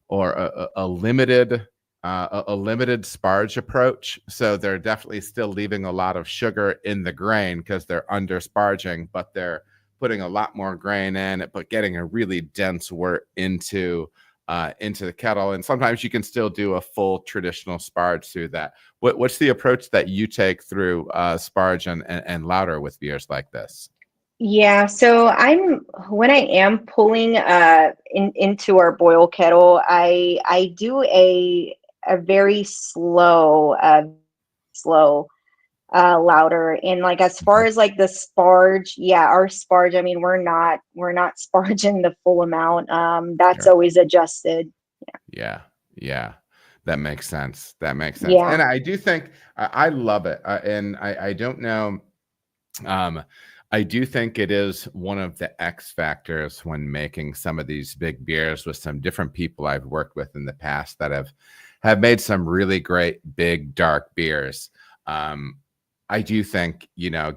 or a limited a limited sparge approach. So they're definitely still leaving a lot of sugar in the grain because they're under sparging, but they're putting a lot more grain in, but getting a really dense wort into the kettle. And sometimes you can still do a full traditional sparge through that. What's the approach that you take through sparge and lauter with beers like this? Yeah, so I'm when I am pulling into our boil kettle, I do a very slow louder. And like as far Mhm. as like the sparge, yeah, our sparge, I mean we're not sparging the full amount. That's Sure. always adjusted. Yeah, yeah, that makes sense. That makes sense. Yeah. And I do think I love it. And I don't know. Um, I do think it is one of the X factors when making some of these big beers with some different people I've worked with in the past that have made some really great big dark beers. Um, I do think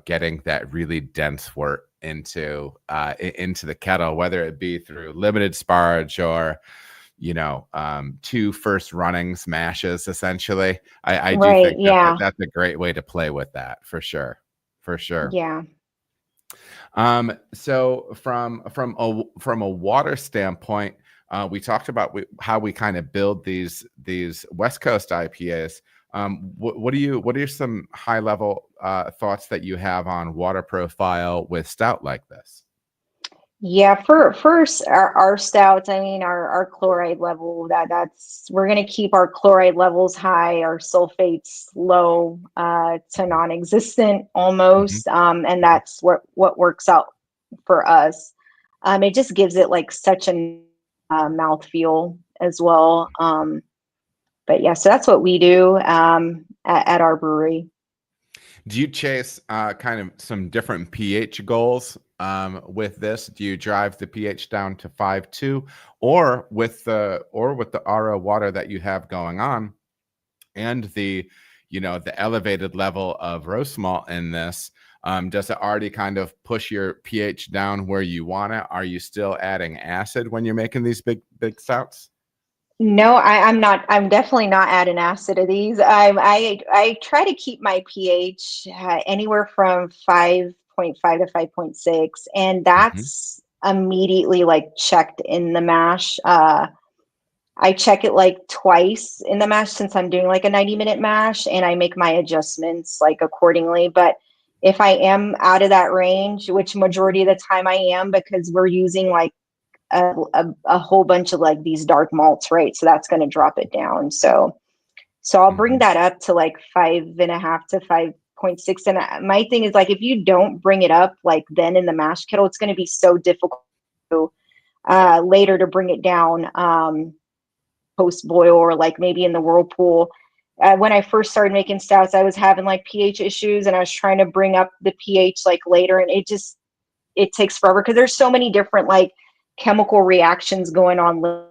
getting that really dense wort into the kettle, whether it be through limited sparge or two first running smashes essentially. I do Right. think that Yeah. that's a great way to play with that for sure. For sure. Yeah. So from a water standpoint, we talked about how we kind of build these West Coast IPAs. What are some high level thoughts that you have on water profile with stout like this? Yeah, for first our stouts, I mean our chloride level that's we're gonna keep our chloride levels high, our sulfates low to non-existent Mhm, almost. And mhm. that's what works out for us. It just gives it like such a mouthfeel as well. But yeah, so that's what we do at our brewery. Do you chase kind of some different pH goals with this? Do you drive the pH down to 5.2, or with the RO water that you have going on, and the the elevated level of roast malt in this? Does it already kind of push your pH down where you want it? Are you still adding acid when you're making these big stouts? No, I'm not. I'm definitely not adding acid to these. I try to keep my pH anywhere from 5.5 to 5.6, and Hmm. that's immediately like checked in the mash. I check it like twice in the mash since I'm doing like a 90-minute mash, and I make my adjustments like accordingly. But if I am out of that range, which majority of the time I am, because we're using like a whole bunch of like these dark malts, right? So that's going to drop it down. So I'll bring Hmm. that up to like 5.5 to 5.6. And my thing is like, if you don't bring it up like then in the mash kettle, it's going to be so difficult later to bring it down post boil, or like maybe in the whirlpool. When I first started making stouts, I was having like pH issues, and I was trying to bring up the pH like later, and it takes forever because there's so many different like chemical reactions going on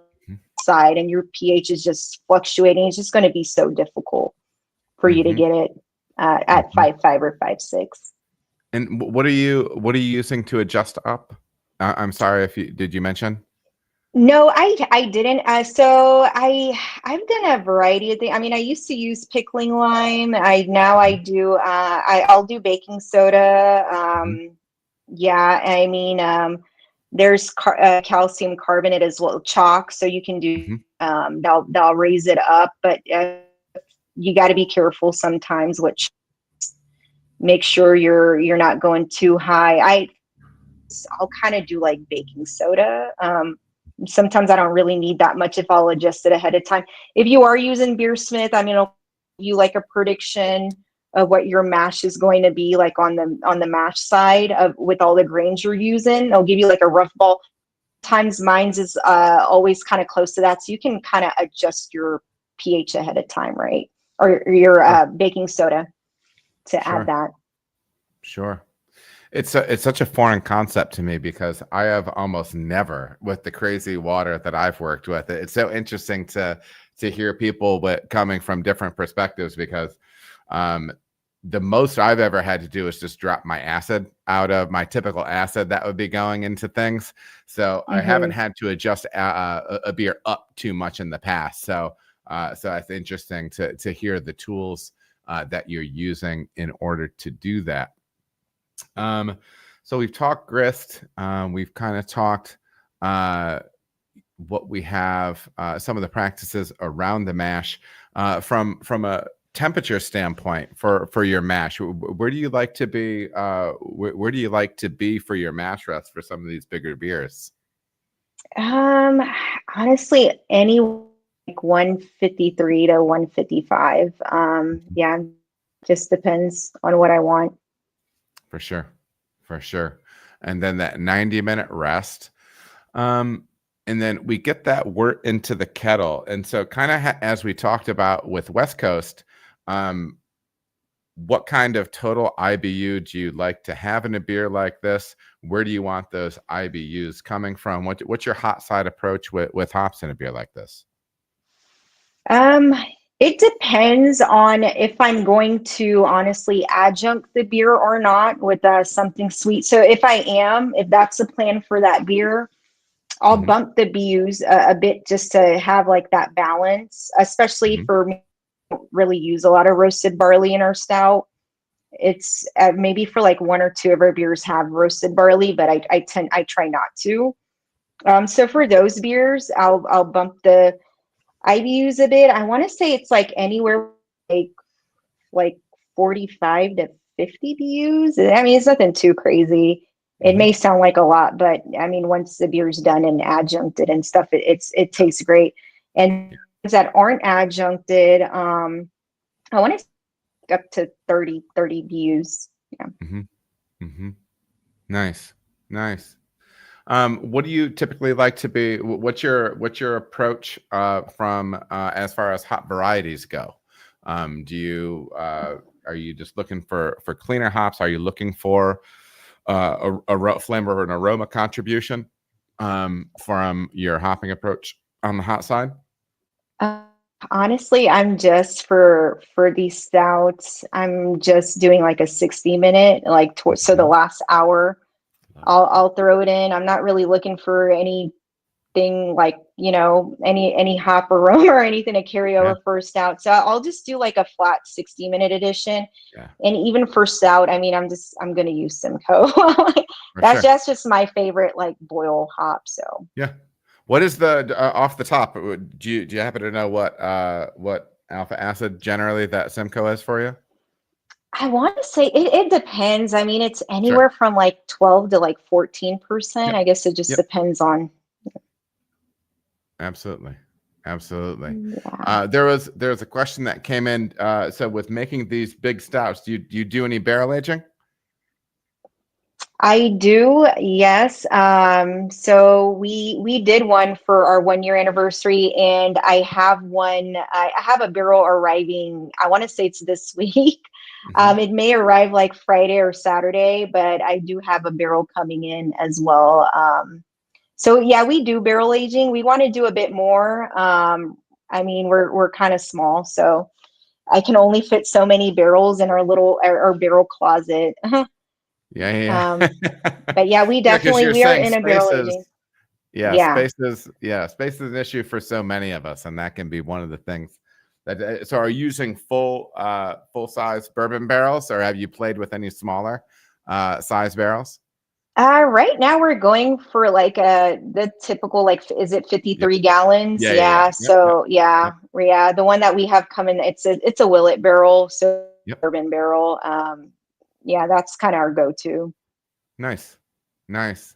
side, and your pH is just fluctuating. It's just going to be so difficult for you to Hmm. get it at Hmm. 5.5 or 5.6. And what are you using to adjust up? I'm sorry if you did you mention? No, I didn't. I've done a variety of things. I mean, I used to use pickling lime. I Hmm. do. I'll do baking soda. Hmm. Yeah, I mean, there's calcium carbonate as well, chalk. So you can do. Hmm. They'll raise it up, but you got to be careful sometimes. Which make sure you're not going too high. I'll kind of do like baking soda. Sometimes I don't really need that much if I'll adjust it ahead of time. If you are using Beersmith, I mean, it'll give you like a prediction of what your mash is going to be like on the mash side of with all the grains you're using. It'll give you like a rough ball. Times mine's is always kind of close to that, so you can kind of adjust your pH ahead of time, right? Or your Sure. baking soda to add Sure. that. Sure. It's such a foreign concept to me because I have almost never, with the crazy water that I've worked with. It's so interesting to hear people coming from different perspectives, because um, the most I've ever had to do is just drop my acid out of my typical acid that would be going into things. So I haven't Mm-hmm. had to adjust a beer up too much in the past. So it's interesting to hear the tools that you're using in order to do that. Um, so we've talked grist. We've kind of talked uh, what we have, some of the practices around the mash. From a temperature standpoint for your mash, where do you like to be? Where do you like to be for your mash rest for some of these bigger beers? Um, Honestly, any like 153 to 155. Yeah, just depends on what I want. For sure, for sure. And then that 90-minute rest. Um, and then we get that wort into the kettle. And so kind of as we talked about with West Coast, um, what kind of total IBU do you like to have in a beer like this? Where do you want those IBUs coming from? What's your hot side approach with hops in a beer like this? Um, it depends on if I'm going to honestly adjunct the beer or not with something sweet. So if that's the plan for that beer, I'll Hmm. bump the BUs a bit just to have like that balance, especially Hmm. for me. We don't really use a lot of roasted barley in our stout. It's maybe for like one or two of our beers have roasted barley, but I try not to. So for those beers, I'll bump the IBUs a bit. I want to say it's like anywhere like 45 to 50 BUs. I mean, it's nothing too crazy. It Hmm. may sound like a lot, but I mean, once the beer's done and adjuncted and stuff, it tastes great. And that aren't adjuncted, I want to up to 30 BUs. Yeah. Hmm. Hmm. Nice, nice. What do you typically like to be? What's your approach from as far as hop varieties go? Do you are you just looking for cleaner hops? Are you looking for a flavor or an aroma contribution from your hopping approach on the hot side? Uh, Honestly, I'm just for these stouts, I'm just doing like a 60-minute, like so the last hour, I'll throw it in. I'm not really looking for anything like, any hop aroma or anything to carry Yeah, over for a stout. So I'll just do like a flat 60-minute edition. yeah, And even for stout, I mean, I'm gonna use Simcoe. for That's sure. just my favorite like boil hop. So Yeah. What is the off the top? Do you happen to know what alpha acid generally that Simcoe is for you? I want to say it depends. I mean, it's Sure. anywhere from like 12 to like 14%. Yep. I guess it just Yep. depends on. Absolutely. Absolutely. Yeah. There was a question that came in. So with making these big stouts, do you do any barrel aging? I do, yes. So we did one for our 1 year anniversary, and I have one. I have a barrel arriving. I want to say it's this week. Hmm. It may arrive like Friday or Saturday, but I do have a barrel coming in as well. So yeah, we do barrel aging. We want to do a bit more. I mean, we're kind of small, so I can only fit so many barrels in our barrel closet. Yeah, Um, yeah. but yeah, Yeah, because you're we are saying in a barrel aging. Yeah. space is an issue for so many of us, and that can be one of the things that. So, are you using full size bourbon barrels, or have you played with any smaller size barrels? Right now we're going for like the typical, like, is it Yep. 53 gallons? Yeah. Yeah. Yep. Yep. So Yep. yeah, the one that we have coming, it's a Willet barrel, so Yep. bourbon barrel. Yeah, that's kind of our go-to. Nice. Nice.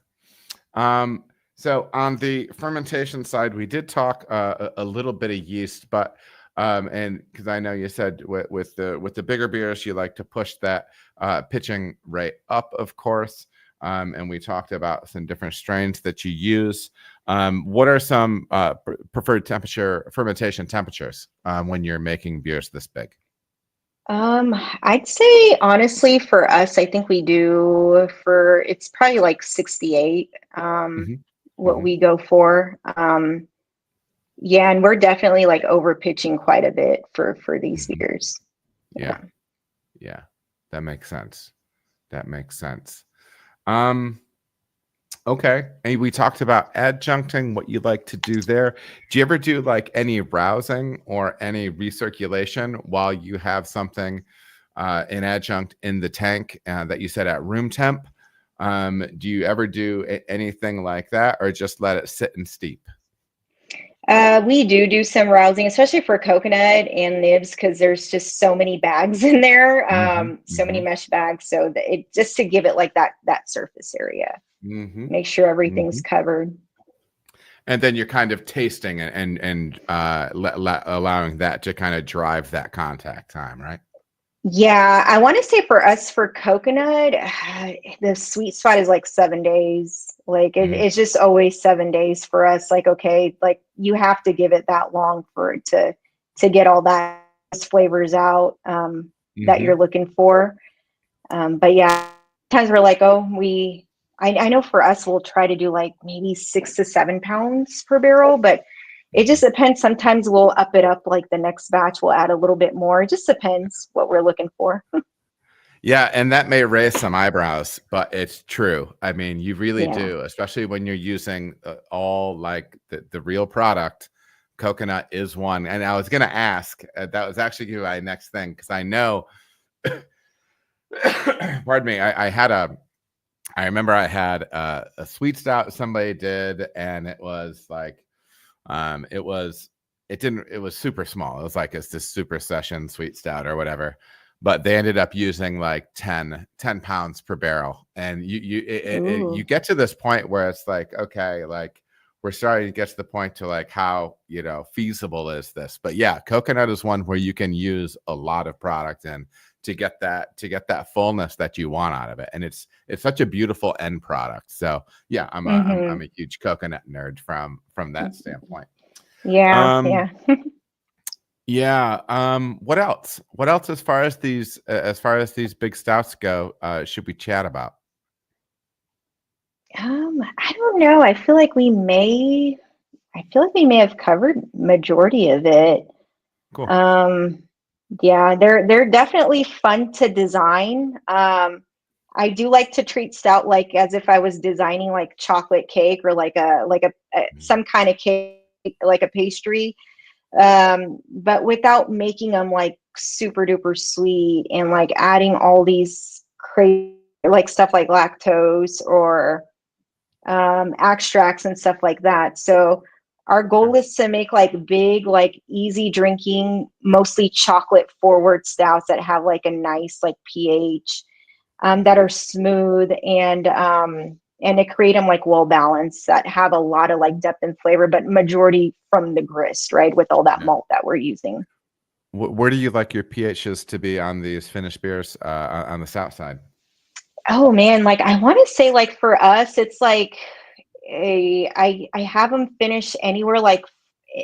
So on the fermentation side, we did talk a little bit of yeast, but and because I know you said with the bigger beers, you like to push that pitching rate up, of course. And we talked about some different strains that you use. What are some preferred fermentation temperatures when you're making beers this big? I'd say honestly for us, I think we do for it's probably like 68, Hmm. what Hmm. we go for. Yeah, and we're definitely like over pitching quite a bit for these Hmm. beers. Yeah, yeah, that makes sense. That makes sense. Um, Okay. And we talked about adjuncting, what you like to do there. Do you ever do like any rousing or any recirculation while you have something in adjunct in the tank that you said at room temp? Do you ever do anything like that or just let it sit and steep? We do some rousing, especially for coconut and nibs, because there's just so many bags in there, Hmm. so many Hmm. mesh bags. So that it just to give it like that surface area, Hmm. make sure everything's Hmm. covered. And then you're kind of tasting it and allowing that to kind of drive that contact time, right? Yeah, I want to say for us for coconut, the sweet spot is like 7 days. Like Hmm. it's just always 7 days for us. Like, okay, like you have to give it that long for it to get all that flavors out, that Hmm. you're looking for. But yeah, sometimes we're like, oh, I know for us we'll try to do like maybe 6 to 7 pounds per barrel, but it just depends. Sometimes we'll up it up, like the next batch we'll add a little bit more. It just depends what we're looking for. Yeah, and that may raise some eyebrows, but it's true. I mean, you really Yeah. do, especially when you're using all like the real product. Coconut is one. And I was going to ask, that was actually gonna be my next thing, because I know, pardon me, I remember I had a sweet stout somebody did, and it was like, it was, it was super small. It was like it's this super session sweet stout or whatever, but they ended up using like 10 pounds per barrel. And you Ooh. get to this point where it's like, okay, like we're starting to get to the point to like how, feasible is this? But yeah, coconut is one where you can use a lot of product, and to get that fullness that you want out of it. And it's such a beautiful end product. So yeah, I'm a huge coconut nerd from that standpoint. Yeah. Yeah. Yeah. What else? What else as far as these big stouts go, should we chat about? I don't know. I feel like we may have covered majority of it. Cool. Yeah, they're definitely fun to design. I do like to treat stout like as if I was designing like chocolate cake or like a some kind of cake, like a pastry, but without making them like super duper sweet and like adding all these crazy like stuff like lactose or extracts and stuff like that. So our goal is to make like big, like easy drinking, mostly chocolate forward stouts that have like a nice like pH, that are smooth and to create them like well balanced that have a lot of like depth and flavor, but majority from the grist, right? With all that malt that we're using. Where do you like your pHs to be on these finished beers on the stout side? Oh man, like I want to say like for us, it's like I have them finish anywhere like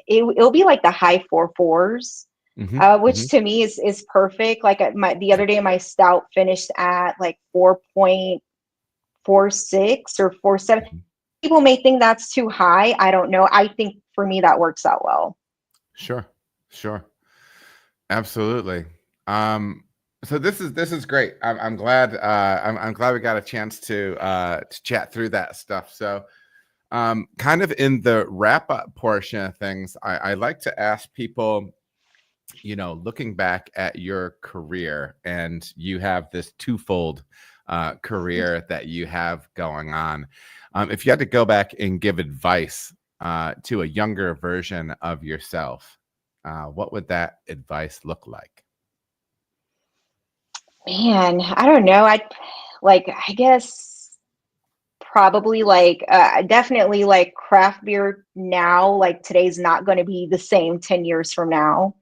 it'll be like the high 4.4s, which to me is perfect. Like the other day, my stout finished at like 4.46 or 4.7. People may think that's too high. I don't know. I think for me that works out well. Sure, absolutely. So this is great. I'm glad I'm glad we got a chance to chat through that stuff. So kind of in the wrap up portion of things, I like to ask people, looking back at your career, and you have this twofold career that you have going on. If you had to go back and give advice to a younger version of yourself, what would that advice look like? Man, I don't know. I guess probably like definitely like craft beer now, like today's not going to be the same 10 years from now.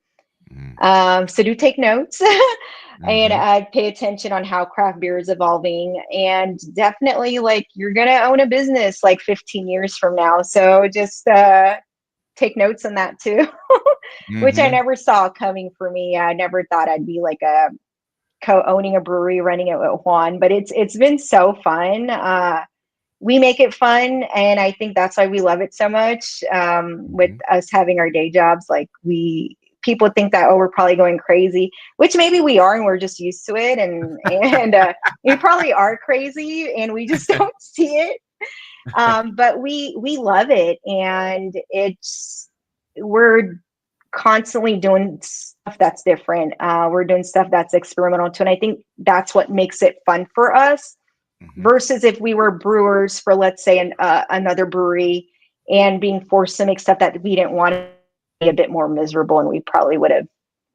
So do take notes and pay attention on how craft beer is evolving, and definitely like you're going to own a business like 15 years from now. So just take notes on that too, which I never saw coming for me. I never thought I'd be like a co-owning a brewery, running it with Juan, but it's been so fun. We make it fun, and I think that's why we love it so much. With us having our day jobs, like people think that, oh, we're probably going crazy, which maybe we are, and we're just used to it, and we probably are crazy, and we just don't see it. But we love it, and we're constantly doing stuff that's different. We're doing stuff that's experimental too. And I think that's what makes it fun for us versus if we were brewers for, let's say, another brewery and being forced to make stuff that we didn't want to be a bit more miserable. And we probably would have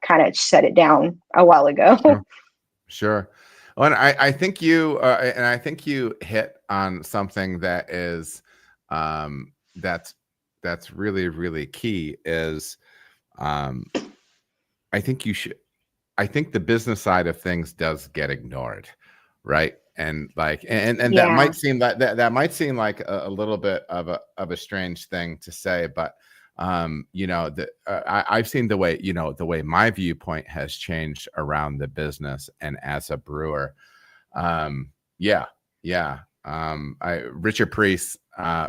kind of shut it down a while ago. Sure. Well, and I think you hit on something that is that's really, really key is I think the business side of things does get ignored, right? And like, and Yeah. that might seem that might seem like a little bit of a strange thing to say, but I've seen the way my viewpoint has changed around the business and as a brewer. Richard Priest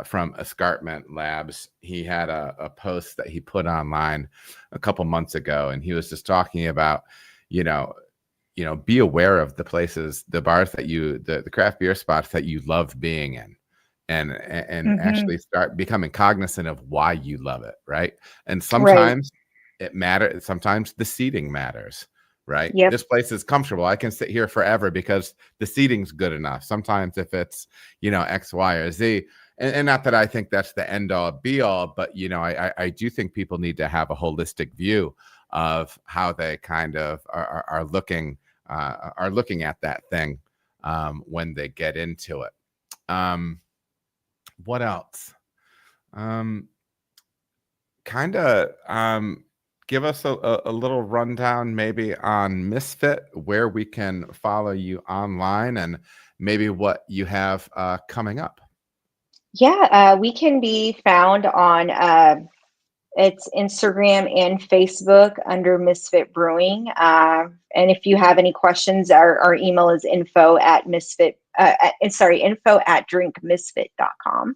from Escarpment Labs, he had a post that he put online a couple months ago, and he was just talking about, be aware of the places, the bars that the craft beer spots that you love being in, and actually start becoming cognizant of why you love it, right? And sometimes it matters. Sometimes the seating matters. Right. Yep. This place is comfortable. I can sit here forever because the seating's good enough. Sometimes if it's, X, Y, or Z, and not that I think that's the end all be all, but, I do think people need to have a holistic view of how they kind of are looking at that thing when they get into it. What else? give us a little rundown maybe on Misfit, where we can follow you online, and maybe what you have coming up. Yeah, we can be found on it's Instagram and Facebook under Misfit Brewing. And if you have any questions, our email is info@drinkmisfit.com.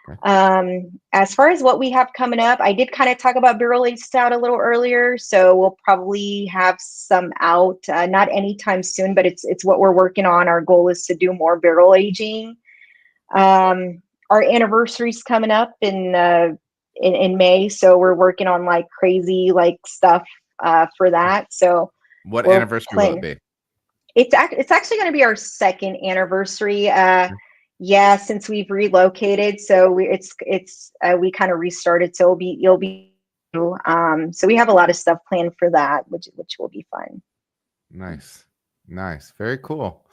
Okay. As far as what we have coming up, I did kind of talk about barrel aged stout a little earlier, so we'll probably have some out, not anytime soon, but it's what we're working on. Our goal is to do more barrel aging. Our anniversary's coming up in May, so we're working on like crazy like stuff for that. So What we're anniversary will it planning. be? It's actually going to be our second anniversary. Yeah, since we've relocated, so we kind of restarted. So you'll be so we have a lot of stuff planned for that, which will be fun. Nice, very cool,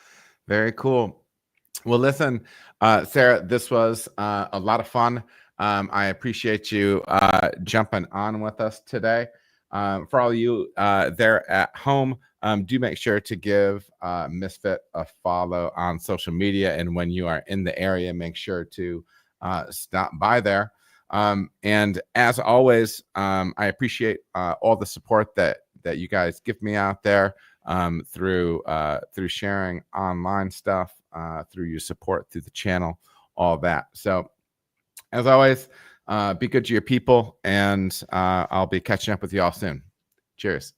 very cool. Well, listen, Sarah, this was a lot of fun. I appreciate you jumping on with us today. For all you there at home, do make sure to give Misfit a follow on social media. And when you are in the area, make sure to stop by there. And as always, I appreciate all the support that you guys give me out there through sharing online stuff, through your support through the channel, all that. So as always, be good to your people, and I'll be catching up with you all soon. Cheers.